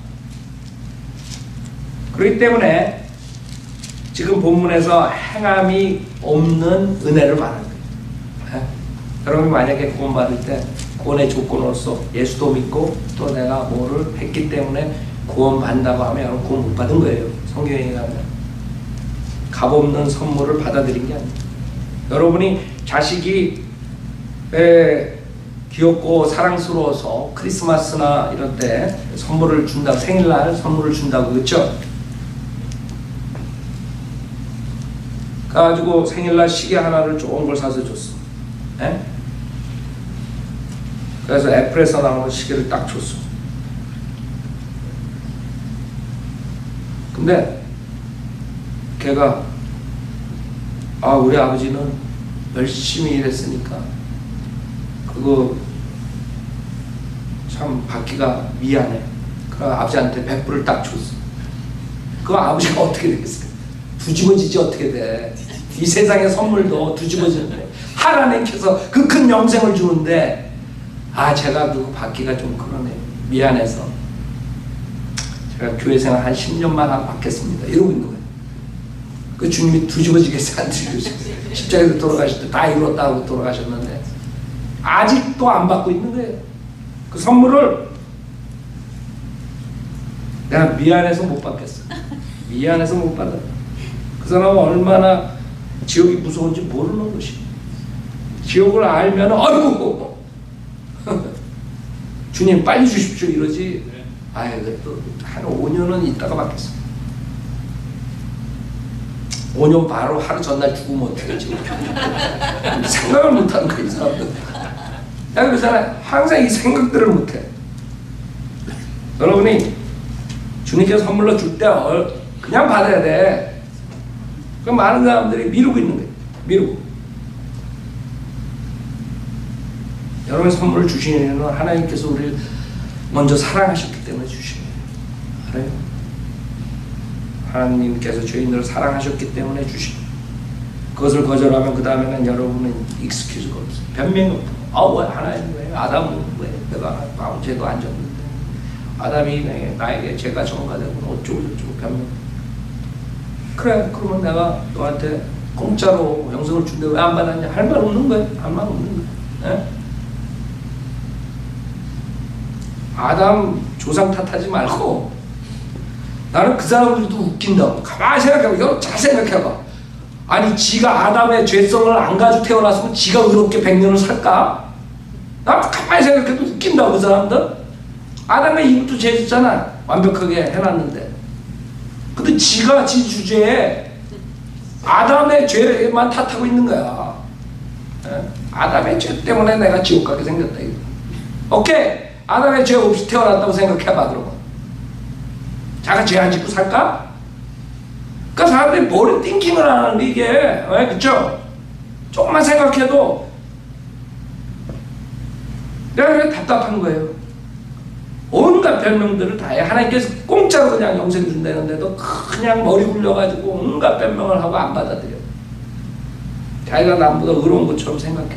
그렇기 때문에 지금 본문에서 행함이 없는 은혜를 말하는 거예요. 여러분이 만약에 구원받을 때 구원의 조건으로서 예수도 믿고 또 내가 뭐를 했기 때문에 구원받는다고 하면 여러분 구원 못 받은 거예요. 성경에 가면 값없는 선물을 받아들인 게 아니에요. 여러분이 자식이 귀엽고 사랑스러워서 크리스마스나 이럴 때 선물을 준다고, 생일날 선물을 준다고 그랬죠? 가지고 생일날 시계 하나를 좋은 걸 사서 줬어. 그래서 애플에서 나오는 시계를 딱 줬어. 근데 걔가 우리 아버지는 열심히 일했으니까 그거 참 받기가 미안해. 그 아버지한테 100불을 딱 줬어. 그 아버지가 어떻게 되겠어요? 뒤집어지지 어떻게 돼. 이 세상의 선물도 뒤집어지는데 하나님께서 그 큰 영생을 주는데 제가 그거 받기가 좀 그러네. 미안해서 제가 교회생활 한 10년만 하고 받겠습니다. 이러고 있는 거예요. 그 주님이 뒤집어지겠어요? 안 뒤집어지겠어요? 십자가에서 돌아가실 때 다 이뤘다고 돌아가셨는데 아직도 안 받고 있는 거예요. 그 선물을 내가 미안해서 못 받겠어. 미안해서 못 받아. 그 사람은 얼마나 지옥이 무서운지 모르는 것이. 지옥을 알면 아이고 주님 빨리 주십시오 이러지. 그래도 한 5년은 있다가 받겠어. 5년 바로 하루 전날 죽으면 어떡하지? 생각을 못하는 거야 이 사람들. 그러잖아. 항상 이 생각들을 못해. 여러분이 주님께서 선물로 줄 때 그냥 받아야 돼. 그럼 많은 사람들이 미루고 있는 거예요. 미루고. 여러분의 선물을 주시는 이유는 하나님께서 우리를 먼저 사랑하셨기 때문에 주시는 거예요. 알아요? 하나님께서 죄인들을 사랑하셨기 때문에 주시는 거예요. 그것을 거절하면 그 다음에는 여러분은 익스큐즈가 없어요. 변명이 없고, 왜 하나님 왜 아담은 왜 내가 아무 죄도 안 졌는데 아담이 나에게 죄가 전가되고 어쩌고저쩌고 변명. 그래, 그러면 내가 너한테 공짜로 영생을 준대 왜 안 받았냐 할 말 없는 거예요. 할 말 없는 거예요. 예? 아담 조상 탓하지 말고 나는 그 사람들도 웃긴다. 가만히 생각해봐. 이거 잘 생각해봐. 아니 지가 아담의 죄성을 안 가지고 태어났으면 지가 의롭게 100년을 살까? 나 가만히 생각해도 웃긴다. 그 사람들. 아담의 이부터 죄 짓잖아. 완벽하게 해놨는데. 근데 지가 지 주제에 아담의 죄만 탓하고 있는 거야. 예? 아담의 죄 때문에 내가 지옥 가게 생겼다. 이거. 오케이. 아담의 죄 없이 태어났다고 생각해봐. 그러면 자가 죄 안 짓고 살까? 그러니까 사람들이 머리 띵킹을 안 하는데 이게 왜 그쵸? 조금만 생각해도 내가 그래 답답한 거예요. 온갖 별명들을 다 해. 하나님께서 공짜로 그냥 영생 준다는데도 그냥 머리 굴려가지고 온갖 변명을 하고 안 받아들여. 자기가 남보다 의로운 것처럼 생각해.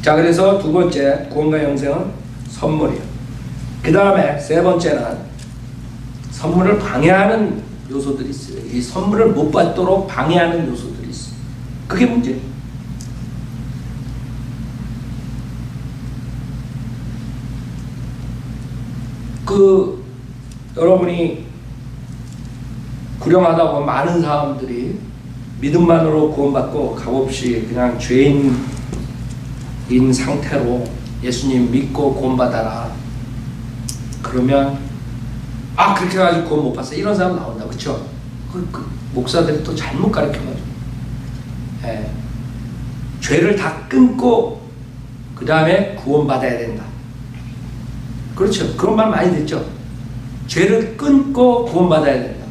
자, 그래서 두 번째 구원과 영생은 선물이에요. 그 다음에 세 번째는 선물을 방해하는 요소들이 있어요. 이 선물을 못 받도록 방해하는 요소들이 있어요. 그게 문제예요. 여러분이 구령하다고 많은 사람들이 믿음만으로 구원받고 값없이 그냥 죄인인 상태로 예수님 믿고 구원받아라. 그러면 그렇게 해가지고 구원 못 받았어. 이런 사람 나온다. 그쵸? 그 목사들이 또 잘못 가르쳐가지고 죄를 다 끊고 그 다음에 구원받아야 된다. 그렇죠. 그런 말 많이 듣죠. 죄를 끊고 구원받아야 된다.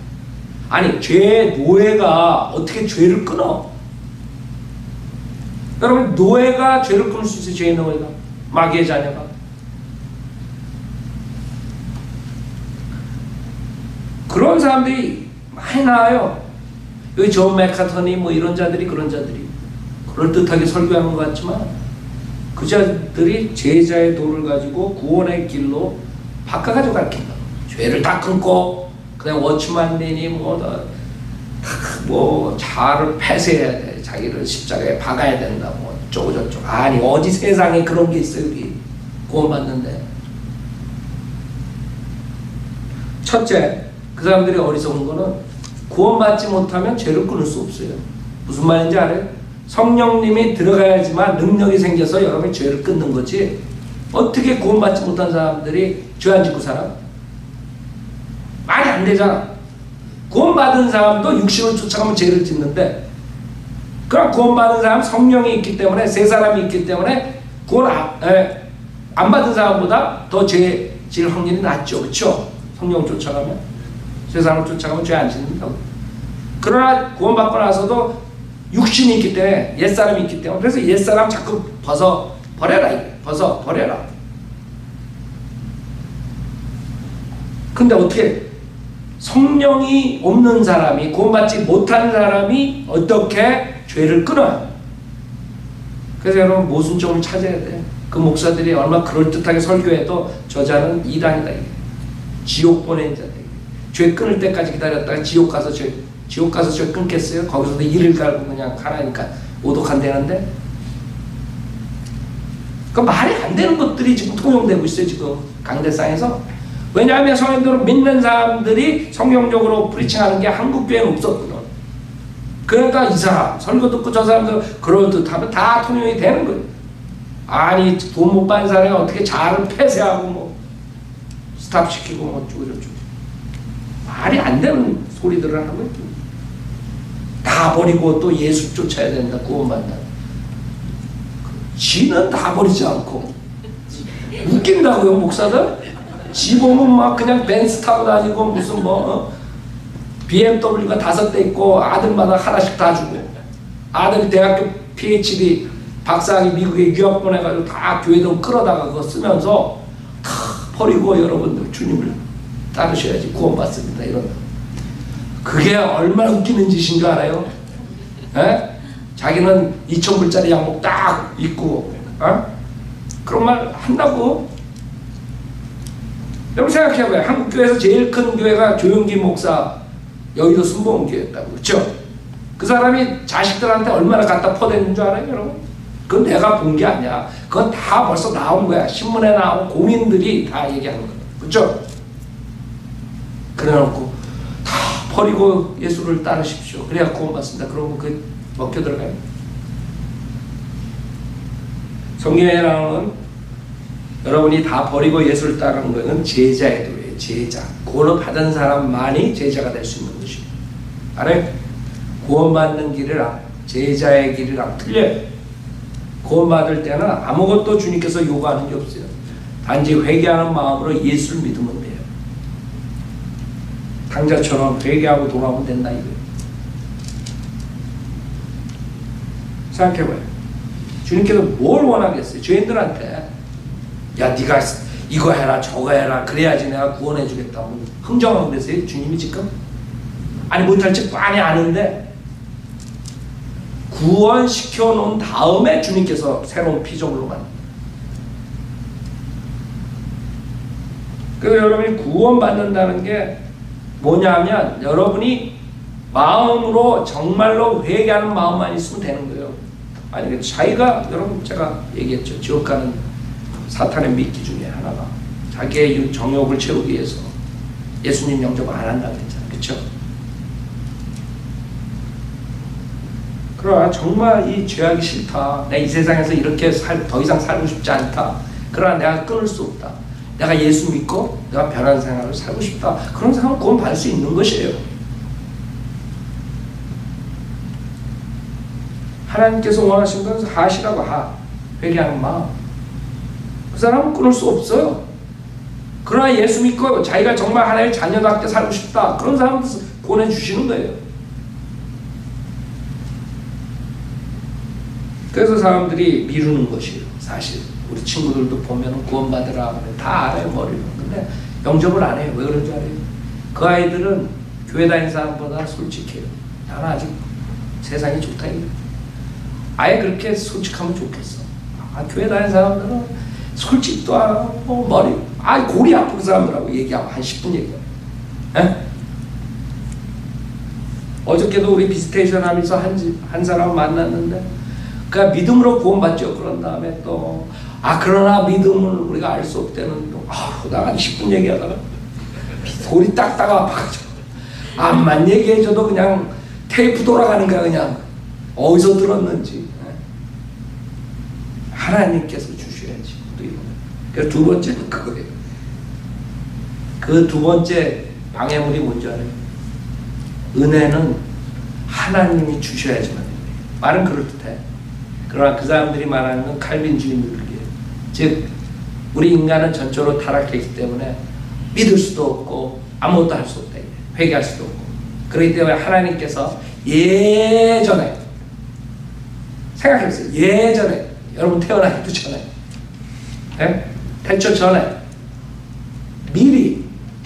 아니 죄의 노예가 어떻게 죄를 끊어? 여러분 노예가 죄를 끊을 수 있어요. 죄의 노예가. 마귀의 자녀가. 그런 사람들이 많이 나와요. 여기 존 맥카터니 뭐 이런 자들이 그런 자들이 그럴듯하게 설교하는 것 같지만 그 자들이 제자의 도를 가지고 구원의 길로 바꿔가지고 가르친다. 죄를 다 끊고 그냥 워치만맨이 뭐 자아를 폐쇄해야 돼. 자기를 십자가에 박아야 된다. 뭐 어쩌고저쩌고. 아니 어디 세상에 그런 게 있어요. 여기 구원받는데. 첫째, 그 사람들이 어리석은 거는 구원받지 못하면 죄를 끊을 수 없어요. 무슨 말인지 알아요? 성령님이 들어가야지만 능력이 생겨서 여러분이 죄를 끊는 거지. 어떻게 구원받지 못한 사람들이 죄 안 짓고 살아? 말이 안 되잖아. 구원받은 사람도 육신을 쫓아가면 죄를 짓는데, 그럼 구원받은 사람 성령이 있기 때문에, 세 사람이 있기 때문에 구원 안 받은 사람보다 더 죄 질 확률이 낮죠. 그렇죠? 성령 쫓아가면, 세 사람을 쫓아가면 죄 안 짓는다고. 그러나 구원받고 나서도 육신이 있기 때문에, 옛사람이 있기 때문에, 그래서 옛사람 자꾸 버려라. 버려라. 근데 어떻게 성령이 없는 사람이, 구원받지 못한 사람이 어떻게 죄를 끊어요? 그래서 여러분 모순점을 찾아야 돼. 그 목사들이 얼마나 그럴듯하게 설교해도 저자는 이단이다. 지옥 보낸 자다. 죄 끊을 때까지 기다렸다가 지옥 가서 죄 끊겠어요? 거기서도 이를 갈고 그냥 가라니까 오독한다는데? 그 말이 안 되는 것들이 지금 통용되고 있어요. 지금 강대상에서. 왜냐하면 성령님을 믿는 사람들이 성경적으로 프리칭하는 게 한국 교회는 없었거든. 그러니까 이 사람 설교 듣고 저 사람들 그럴듯하면 다 통용이 되는 거예요. 아니 돈 못 받는 사람이 어떻게 자아를 폐쇄하고 뭐 스탑시키고 뭐 어쩌고저쩌고 말이 안 되는 소리들을 하는 거예요. 다 버리고 또 예수 쫓아야 된다. 구원받는다. 지는 다 버리지 않고 웃긴다고요 목사들? 지 보면 막 그냥 벤츠 타고 다니고 무슨 BMW가 5대 있고 아들마다 하나씩 다 주고 아들이 대학교 PhD 박사학위 미국에 유학 보내가지고 다 교회돈 끌어다가 그거 쓰면서 다 버리고 여러분들 주님을 따르셔야지 구원받습니다. 이런 그게 얼마나 웃기는 짓인 줄 알아요? 에? 자기는 2,000불짜리 양복 딱 입고 그런 말 한다고? 여러분 생각해봐요. 한국교회에서 제일 큰 교회가 조용기 목사 여의도 순복음교회였다고. 그렇죠? 그 사람이 자식들한테 얼마나 갖다 퍼댔는 줄 알아요, 여러분? 그건 내가 본 게 아니야. 그건 다 벌써 나온 거야. 신문에 나온 공인들이 다 얘기하는 거야. 그렇죠? 그래놓고 다 버리고 예수를 따르십시오. 그래야 구원받습니다. 그러고 그 먹혀 들어가요. 성경에 나오는 여러분이 다 버리고 예수를 따르는 것은 제자의 도리예요. 제자. 구원을 받은 사람만이 제자가 될 수 있는 것이에요. 알아요? 구원받는 길이랑 제자의 길이랑 틀려요. 구원받을 때는 아무것도 주님께서 요구하는 게 없어요. 단지 회개하는 마음으로 예수를 믿으면 돼요. 당자처럼 회개하고 돌아오면 된다 이거예요. 생각해봐요. 주님께서 뭘 원하겠어요? 죄인들한테 야 네가 이거 해라 저거 해라 그래야지 내가 구원해 주겠다고 흥정하고 그랬어요? 주님이 지금? 아니 못할지 뻔히 아는데 구원시켜 놓은 다음에 주님께서 새로운 피조물로 만듭니다. 그래서 여러분이 구원받는다는 게 뭐냐면 여러분이 마음으로 정말로 회개하는 마음만 있으면 되는 거예요. 아니 자기가 여러분 제가 얘기했죠. 지옥 가는 사탄의 미끼 중에 하나가 자기의 정욕을 채우기 위해서 예수님 영접을 안 한다고 했잖아요. 그렇죠? 그러나 정말 이 죄하기 싫다. 내가 이 세상에서 이렇게 더 이상 살고 싶지 않다. 그러나 내가 끊을 수 없다. 내가 예수 믿고 내가 변한 생활을 살고 싶다. 그런 사람은 구원 받을 수 있는 것이에요. 하나님께서 원하신 것은 하시라고 회개하는 마음. 그 사람은 끊을 수 없어요. 그러나 예수 믿고 자기가 정말 하나님의 자녀답게 살고 싶다. 그런 사람은 구원해 주시는 거예요. 그래서 사람들이 미루는 것이에요. 사실 우리 친구들도 보면 구원받으라 다 알아요 머리로. 근데 영접을 안 해요. 왜 그런 줄 알아요? 그 아이들은 교회 다니는 사람보다 솔직해요. 나는 아직 세상이 좋다 이거. 아예 그렇게 솔직하면 좋겠어. 교회 다니는 사람들은 솔직도 안 하고 머리 골이 아픈 사람들하고 얘기하고 한 10분 얘기해요. 에? 어저께도 우리 비스테이션 하면서 한 사람 만났는데 그러니까 믿음으로 구원받죠. 그런 다음에 또 그러나 믿음을 우리가 알 수 없다는 나 한 10분 얘기하다가 골이 딱딱 아파가지고 암만 얘기해줘도 그냥 테이프 돌아가는 거야. 그냥 어디서 들었는지. 하나님께서 주셔야지. 그래서 두 번째는 그거예요. 그 두 번째 방해물이 뭔지 알아요? 은혜는 하나님이 주셔야지만 돼요. 말은 그럴듯해. 그러나 그 사람들이 말하는 건 칼빈주의들이에요. 즉 우리 인간은 전적으로 타락했기 때문에 믿을 수도 없고 아무것도 할 수 없다. 회개할 수도 없고. 그렇기 때문에 하나님께서 예전에 생각해보세요. 예전에 여러분 태어나기도 전에 태초 전에 미리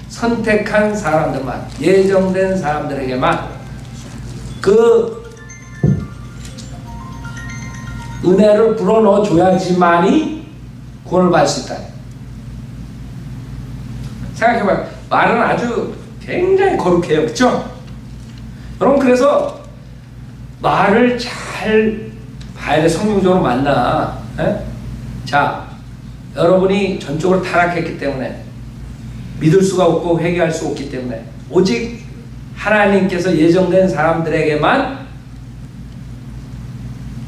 선택한 사람들만 예정된 사람들에게만 그 은혜를 불어넣어 줘야지만이 구원을 받을 수 있다. 생각해봐요. 말은 아주 굉장히 거룩해요. 그렇죠? 여러분 그래서 말을 잘 봐야 돼. 성경적으로 맞나? 자, 여러분이 전적으로 타락했기 때문에 믿을 수가 없고 회개할 수 없기 때문에 오직 하나님께서 예정된 사람들에게만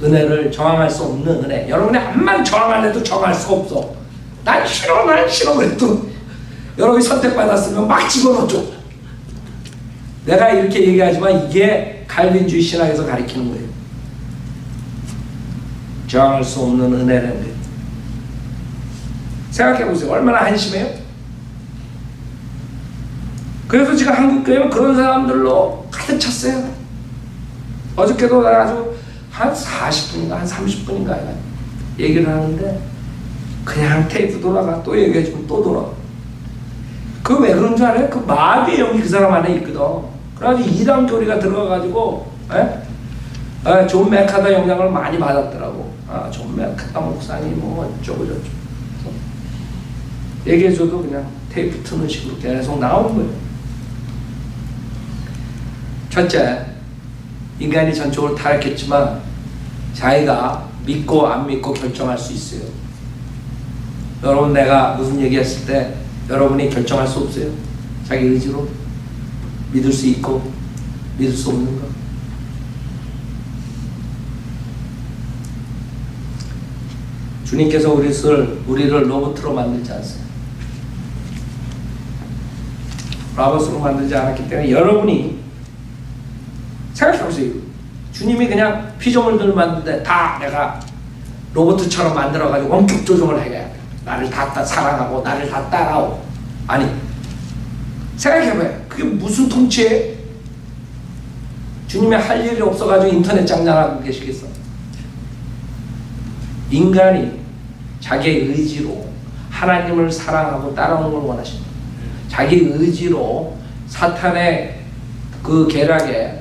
은혜를 저항할 수 없는 은혜. 여러분이 암만 저항할래도 저항할 수 없어. 난 싫어 그래도 여러분이 선택받았으면 막 집어넣어줘. 내가 이렇게 얘기하지만 이게 칼빈주의 신학에서 가리키는 거예요. 저항할 수 없는 은혜라는 거예요. 생각해보세요. 얼마나 한심해요? 그래서 지금 한국교회는 그런 사람들로 가득 찼어요. 어저께도 아주 한 40분인가 한 30분인가 얘기를 하는데 그냥 테이프 돌아가 또 얘기해주면 또 돌아가. 그 왜 그런 줄 알아요? 그 마귀의 영이 그 사람 안에 있거든. 그래가지고 이단 교리가 들어가가지고 존 맥카더 영향을 많이 받았더라고. 존 맥카더 목사님 뭐 어쩌고 저쩌고 얘기해줘도 그냥 테이프 트는 식으로 계속 나오는 거예요. 첫째, 인간이 전적으로 타락했지만 자기가 믿고 안 믿고 결정할 수 있어요. 여러분, 내가 무슨 얘기했을 때 여러분이 결정할 수 없어요? 자기 의지로 믿을 수 있고 믿을 수 없는 거. 주님께서 우리를 로봇으로 만들지 않았어요. 로봇으로 만들지 않았기 때문에 여러분이 생각해보세요. 주님이 그냥 피조물들을 만드는데 다 내가 로봇처럼 만들어가지고 원격 조종을 해야 돼. 나를 다 사랑하고 나를 다 따라오고. 아니, 생각해봐요. 그게 무슨 통치예요? 주님이 할 일이 없어가지고 인터넷 장난하고 계시겠어? 인간이 자기의 의지로 하나님을 사랑하고 따라오는 걸 원하십니다. 자기 의지로 사탄의 그 계략을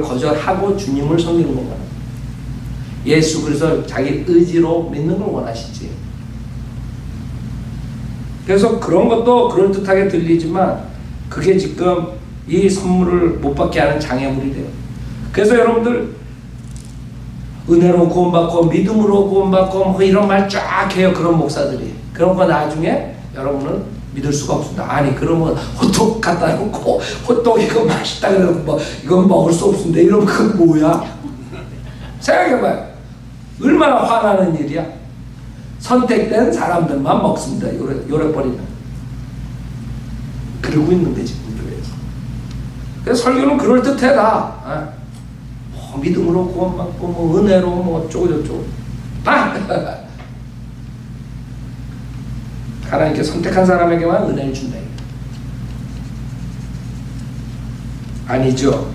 거절하고 주님을 섬기는 걸 원합니다. 예수 그리스도 자기 의지로 믿는 걸 원하시지. 그래서 그런 것도 그럴듯하게 들리지만 그게 지금 이 선물을 못 받게 하는 장애물이 돼요. 그래서 여러분들 은혜로 구원받고 믿음으로 구원받고 뭐 이런 말 쫙 해요. 그런 목사들이. 그런 거 나중에 여러분은 믿을 수가 없습니다. 아니, 그러면 호떡 갖다 놓고 호떡 이거 맛있다 그래서 뭐 이건 먹을 수 없습니다. 이러면 그건 뭐야? 생각해봐요. 얼마나 화나는 일이야. 선택된 사람들만 먹습니다. 요래버리는. 그러고 있는 게 지금 교회에서. 그래서 설교는 그럴듯해다. 믿음으로 구원받고 뭐 은혜로 뭐 어쩌고 저쩌고 하나님께 선택한 사람에게만 은혜를 준다. 아니죠.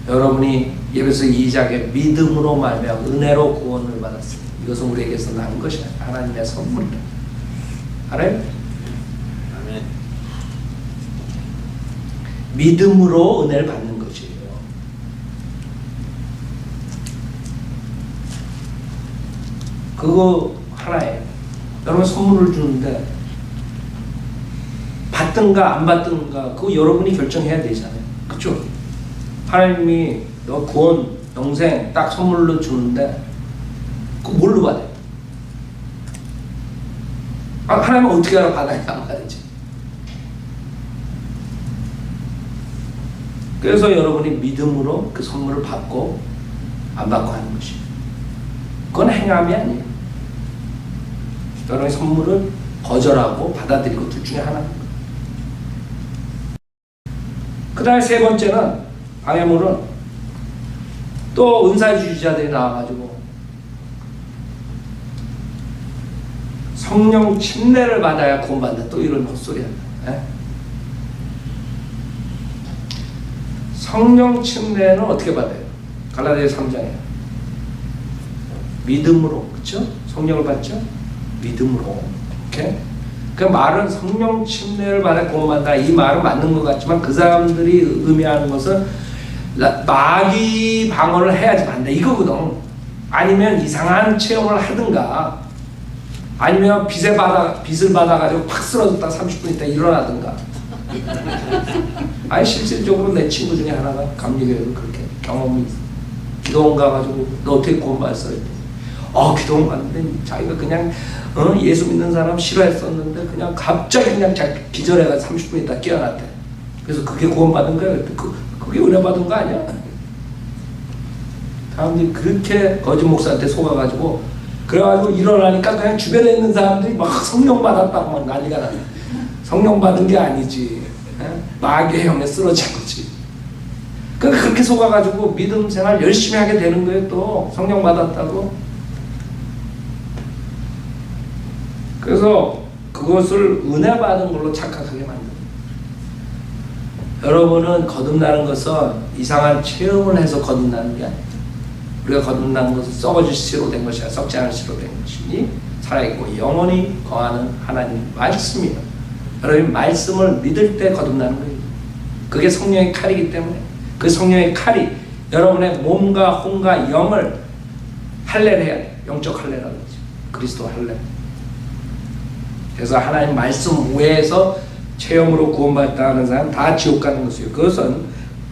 여러분이 예배서 2장에 믿음으로 말미암아 은혜로 구원을 받았습니다. 이것은 우리에게서 난 것이 하나님의 선물이다. 알아요? 아멘. 믿음으로 은혜를 받는 것이에요. 그거 하나예요. 여러분 선물을 주는데 받든가 안 받든가 그거 여러분이 결정해야 되잖아요. 그렇죠? 하나님이 너 구원, 영생 딱 선물로 주는데 그거 뭘로 받아요? 하나님은 어떻게 알아? 받아야 안 받을지. 그래서 여러분이 믿음으로 그 선물을 받고 안 받고 하는 것이에요. 그건 행함이 아니에요. 여러분의 선물을 거절하고 받아들이고 둘 중에 하나입니다. 그 다음에 세 번째는 방해물은 또 은사주의자들이 나와가지고 성령 침례를 받아야 구원받는다. 또 이런 헛소리 한다. 성령 침례는 어떻게 받아요? 갈라디아 3장에 믿음으로, 그렇죠? 성령을 받죠? 믿음으로. 오케이? 그 말은 성령 침례를 받아 구원받는다. 이 말은 맞는 것 같지만 그 사람들이 의미하는 것은 마귀 방어를 해야지 만다 이거거든. 아니면 이상한 체험을 하든가, 아니면 빚을 받아가지고 팍 쓰러졌다 30분 있다 일어나든가. 아니 실질적으로 내 친구 중에 하나가 감리교회도 그렇게 경험이 있어. 기도원 가가지고 너 어떻게 구원받았어? 기도원 갔는데 자기가 그냥 예수 믿는 사람 싫어했었는데 그냥 갑자기 그냥 기절해가 30분 있다 깨어났대. 그래서 그게 구원받은 거야. 그게 은혜 받은 거 아니야? 사람들이 그렇게 거짓 목사한테 속아가지고 그래가지고 일어나니까 그냥 주변에 있는 사람들이 막 성령 받았다고 막 난리가 나네. 성령 받은 게 아니지. 마귀의 형에 쓰러진 거지. 그렇게 속아가지고 믿음 생활 열심히 하게 되는 거예요. 또 성령 받았다고. 그래서 그것을 은혜 받은 걸로 착각하게 만듭니다. 여러분은 거듭나는 것은 이상한 체험을 해서 거듭나는 게 아니에요. 우리가 거듭나는 것은 썩어질 씨로 된 것이 아니라 썩지 않을 씨로 된 것이니 살아있고 영원히 거하는 하나님 말씀이에요. 여러분 말씀을 믿을 때 거듭나는 거예요. 그게 성령의 칼이기 때문에 그 성령의 칼이 여러분의 몸과 혼과 영을 할례를 해야 돼. 영적 할례라고 그러죠. 그리스도 할례. 그래서 하나님 말씀 외에서 체험으로 구원받았다 하는 사람 다 지옥 가는 것이에요. 그것은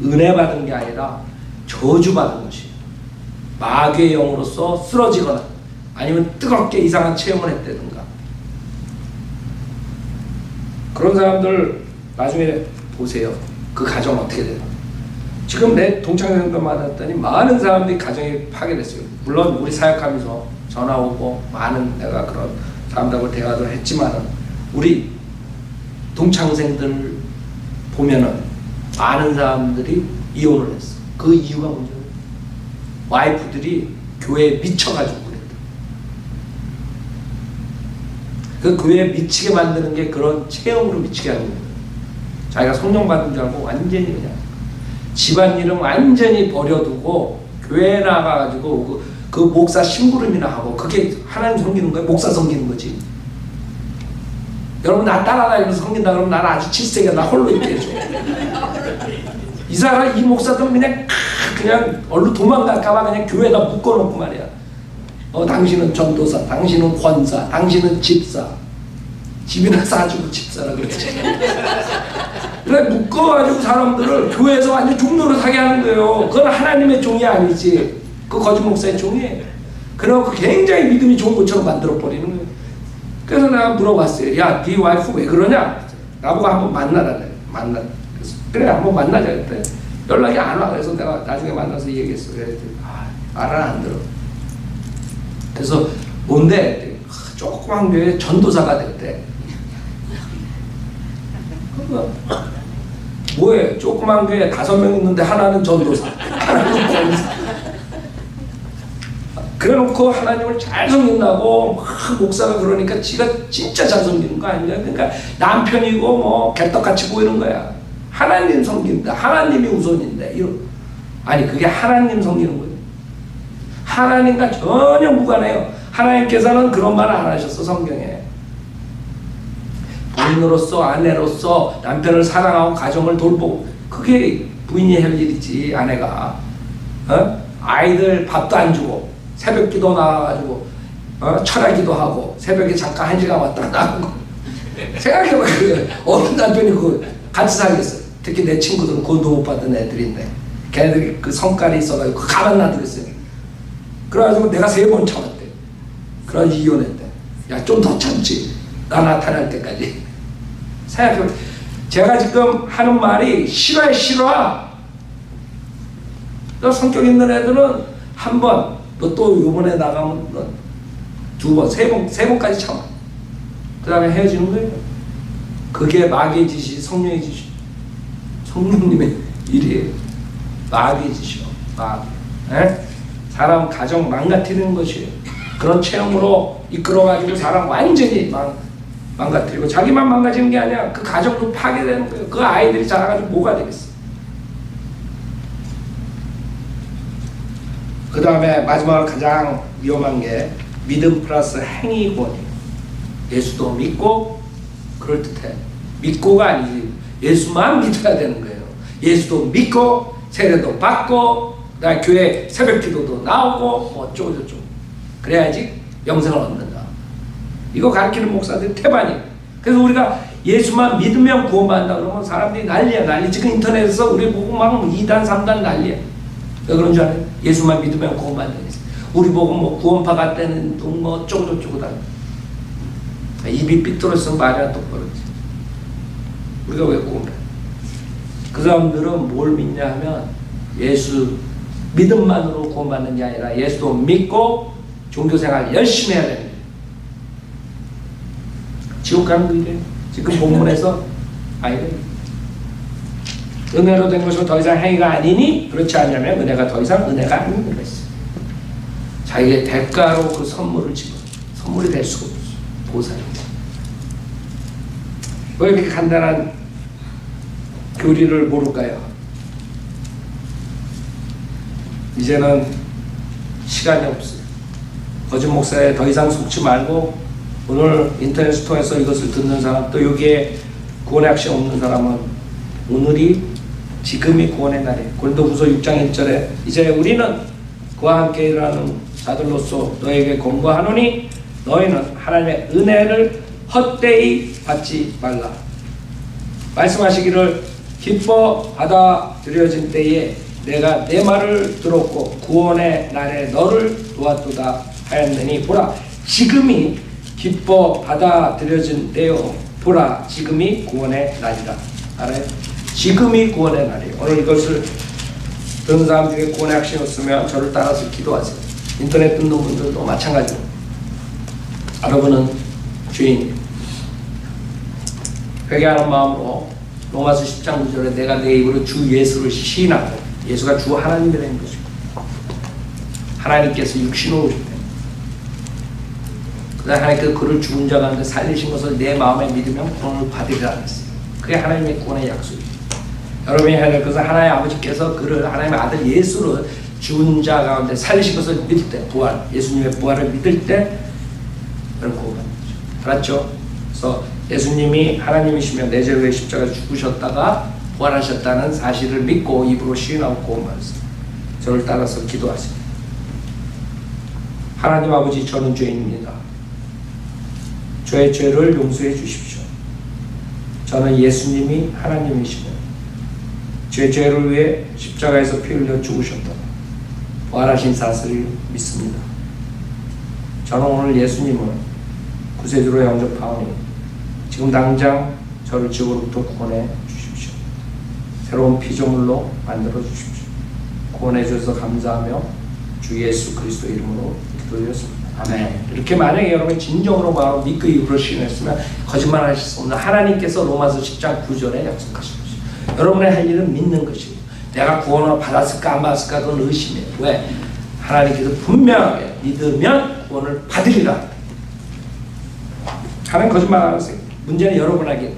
은혜 받은 게 아니라 저주 받은 것이에요. 마귀의 영으로서 쓰러지거나 아니면 뜨겁게 이상한 체험을 했다든가. 그런 사람들 나중에 보세요. 그 가정 어떻게 돼요? 지금 내 동창생들 만났더니 많은 사람들이 가정이 파괴됐어요. 물론 우리 사역하면서 전화 오고 많은 내가 그런 사람들하고 대화도 했지만은 우리 동창생들 보면은 많은 사람들이 이혼을 했어. 그 이유가 뭐죠? 와이프들이 교회에 미쳐가지고 그랬다. 그 교회에 미치게 만드는 게 그런 체험으로 미치게 하는 거예요. 자기가 성령 받은 줄 알고 완전히 그냥 집안일은 완전히 버려두고 교회에 나가가지고 그 목사 심부름이나 하고 그게 하나님 섬기는 거예요? 목사 섬기는 거지. 여러분 나 따라다니면서 섬긴다 그러면 나는 아주 질색이야. 나 홀로 있게 해줘. 이 사람 이 목사들은 그냥 얼른 도망갈까봐 그냥 교회에다 묶어놓고 말이야. 당신은 전도사, 당신은 권사, 당신은 집사. 집이나 사주고 집사라 그랬지. 그래 묶어가지고 사람들을 교회에서 완전 종로로 사게 하는 거예요. 그건 하나님의 종이 아니지. 그 거짓 목사의 종이에요. 그래갖고 굉장히 믿음이 좋은 것처럼 만들어버리는 거예요. 그래서 내가 물어봤어요. 야, 네 와이프 왜 그러냐? 나보고 한번 만나라. 그래서 그래 한번 만나자 했대. 연락이 안 와. 그래서 내가 나중에 만나서 얘기했어. 그래, 말을 안 들어. 그래서 뭔데? 조그만 교회 전도사가 됐대. 뭐해? 조그만 교회 5명 있는데 하나는 전도사, 하나는 권사. 그래놓고 하나님을 잘 섬긴다고 막 목사가 그러니까 지가 진짜 잘 섬기는 거 아니냐? 그러니까 남편이고 뭐 개떡같이 보이는 거야. 하나님 섬긴다. 하나님이 우선인데 아니 그게 하나님 섬기는 거예요. 하나님과 전혀 무관해요. 하나님께서는 그런 말 안 하셨어 성경에. 부인으로서 아내로서 남편을 사랑하고 가정을 돌보고 그게 부인이 할 일이지. 아내가 아이들 밥도 안 주고 새벽기도 나와가지고 철학기도 하고 새벽에 잠깐 1시간 왔다 나오고 생각해봐. 어느 남편이 같이 살겠어. 특히 내 친구들은 돈도 못 받은 애들인데 걔네들이 그 성깔이 있어가지고 가만 놔두겠어요. 그래가지고 내가 3번 참았대. 그래서 이혼했대. 야, 좀 더 참지. 나 나타날 때까지. 생각해봐. 제가 지금 하는 말이 싫어. 너 성격 있는 애들은 한 번, 너 또 요번에 나가면 너 2번, 3번까지 참아. 그 다음에 헤어지는 거예요. 그게 마귀의 짓이 성령의 짓이 성령님의 일이에요. 마귀의 짓이요. 마귀. 사람 가정 망가뜨리는 것이에요. 그런 체험으로 이끌어가지고 사람 완전히 망가뜨리고 자기만 망가지는 게 아니야. 그 가정도 파괴되는 거예요. 그 아이들이 자라가지고 뭐가 되겠어. 그 다음에 마지막으로 가장 위험한 게 믿음 플러스 행위권이에요. 예수도 믿고 그럴듯해. 믿고가 아니지. 예수만 믿어야 되는 거예요. 예수도 믿고 세례도 받고 그다음에 교회 새벽기도도 나오고 뭐 어쩌고저쩌고 그래야지 영생을 얻는다. 이거 가르치는 목사들이 태반이에요. 그래서 우리가 예수만 믿으면 구원받는다 그러면 사람들이 난리야. 난리. 지금 인터넷에서 우리 보고 막 2단 3단 난리야. 왜 그런 줄 알아요? 예수만 믿으면 구원받는다. 우리 보고 뭐 구원파 같다는 뭐 어쩌고저쩌고 다 입이 삐뚤어서 말이 안 똑바로지. 우리가 왜 구원해? 그 사람들은 뭘 믿냐 하면 예수 믿음만으로 구원받는 게 아니라 예수도 믿고 종교생활 열심히 해야 됩니다. 지옥 가는 거예요. 지금 본문에서 아이들 은혜로 된 것은 더 이상 행위가 아니니 그렇지 않냐면 은혜가 더 이상 은혜가 아닌 것이죠. 자기의 대가로 그 선물을 집어 선물이 될 수가 없어요. 보살입니다. 왜 이렇게 간단한 교리를 모를까요? 이제는 시간이 없어요. 거짓 목사에 더 이상 속지 말고 오늘 인터넷을 통해서 이것을 듣는 사람 또 여기에 구원의 확신 없는 사람은 오늘이 지금이 구원의 날이에요. 고린도후서 6장 1절에 이제 우리는 그와 함께 일하는 자들로서 너에게 권고하노니 너희는 하나님의 은혜를 헛되이 받지 말라. 말씀하시기를 기뻐 받아들여진 때에 내가 내 말을 들었고 구원의 날에 너를 도왔도다 하였느니 보라 지금이 기뻐 받아들여진 때요 보라 지금이 구원의 날이다. 알아요? 지금이 구원의 날이에요. 오늘 이것을 듣는 사람 중에 구원의 확신이 없으면 저를 따라서 기도하세요. 인터넷 듣는 분들도 마찬가지로 여러분은 주인 회개하는 마음으로 로마서 10장 9절에 내가 내 입으로 주 예수를 시인하고 예수가 주 하나님이 된 것이고 하나님께서 육신으로 오셨다. 그다음 하나님께서 그를 죽은 자 가운데 살리신 것을 내 마음에 믿으면 구원을 받으리라 했어요. 그게 하나님의 구원의 약속이에요. 여러분이 해야 될 것은 하나님 아버지께서 그를 하나님의 아들 예수를 죽은 자 가운데 살리신 것을 믿을 때 부활 예수님의 부활을 믿을 때 여러분 구원받는 거죠. 알았죠? 그래서 예수님이 하나님이시며 내 죄를 위해 십자가에 죽으셨다가 부활하셨다는 사실을 믿고 입으로 시인하고 구원받았어요. 저를 따라서 기도하세요. 하나님 아버지 저는 죄인입니다. 저의 죄를 용서해 주십시오. 저는 예수님이 하나님이시며 제 죄를 위해 십자가에서 피 흘려 죽으셨다. 부활하신 사실을 믿습니다. 저는 오늘 예수님을 구세주로 영접하오니 지금 당장 저를 지옥으로부터 구원해 주십시오. 새로운 피조물로 만들어 주십시오. 구원해 주셔서 감사하며 주 예수 그리스도 이름으로 기도드렸습니다. 아멘. 이렇게 만약에 여러분이 진정으로 마음으로 믿고 입으로 시인했으면 거짓말 하실 수 없는 하나님께서 로마서 10장 9절에 약속하신 것이죠. 여러분의 할 일은 믿는 것이고 내가 구원을 받았을까 안 받았을까 그건 의심이에요. 왜? 하나님께서 분명하게 믿으면 구원을 받으리라. 하나님 거짓말 안 하세요. 문제는 여러분에게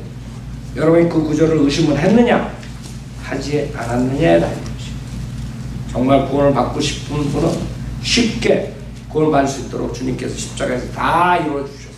여러분이 그 구절을 의심을 했느냐 하지 않았느냐에 달린 것이에요. 정말 구원을 받고 싶은 분은 쉽게 구원을 받을 수 있도록 주님께서 십자가에서 다 이루어 주셨습니다.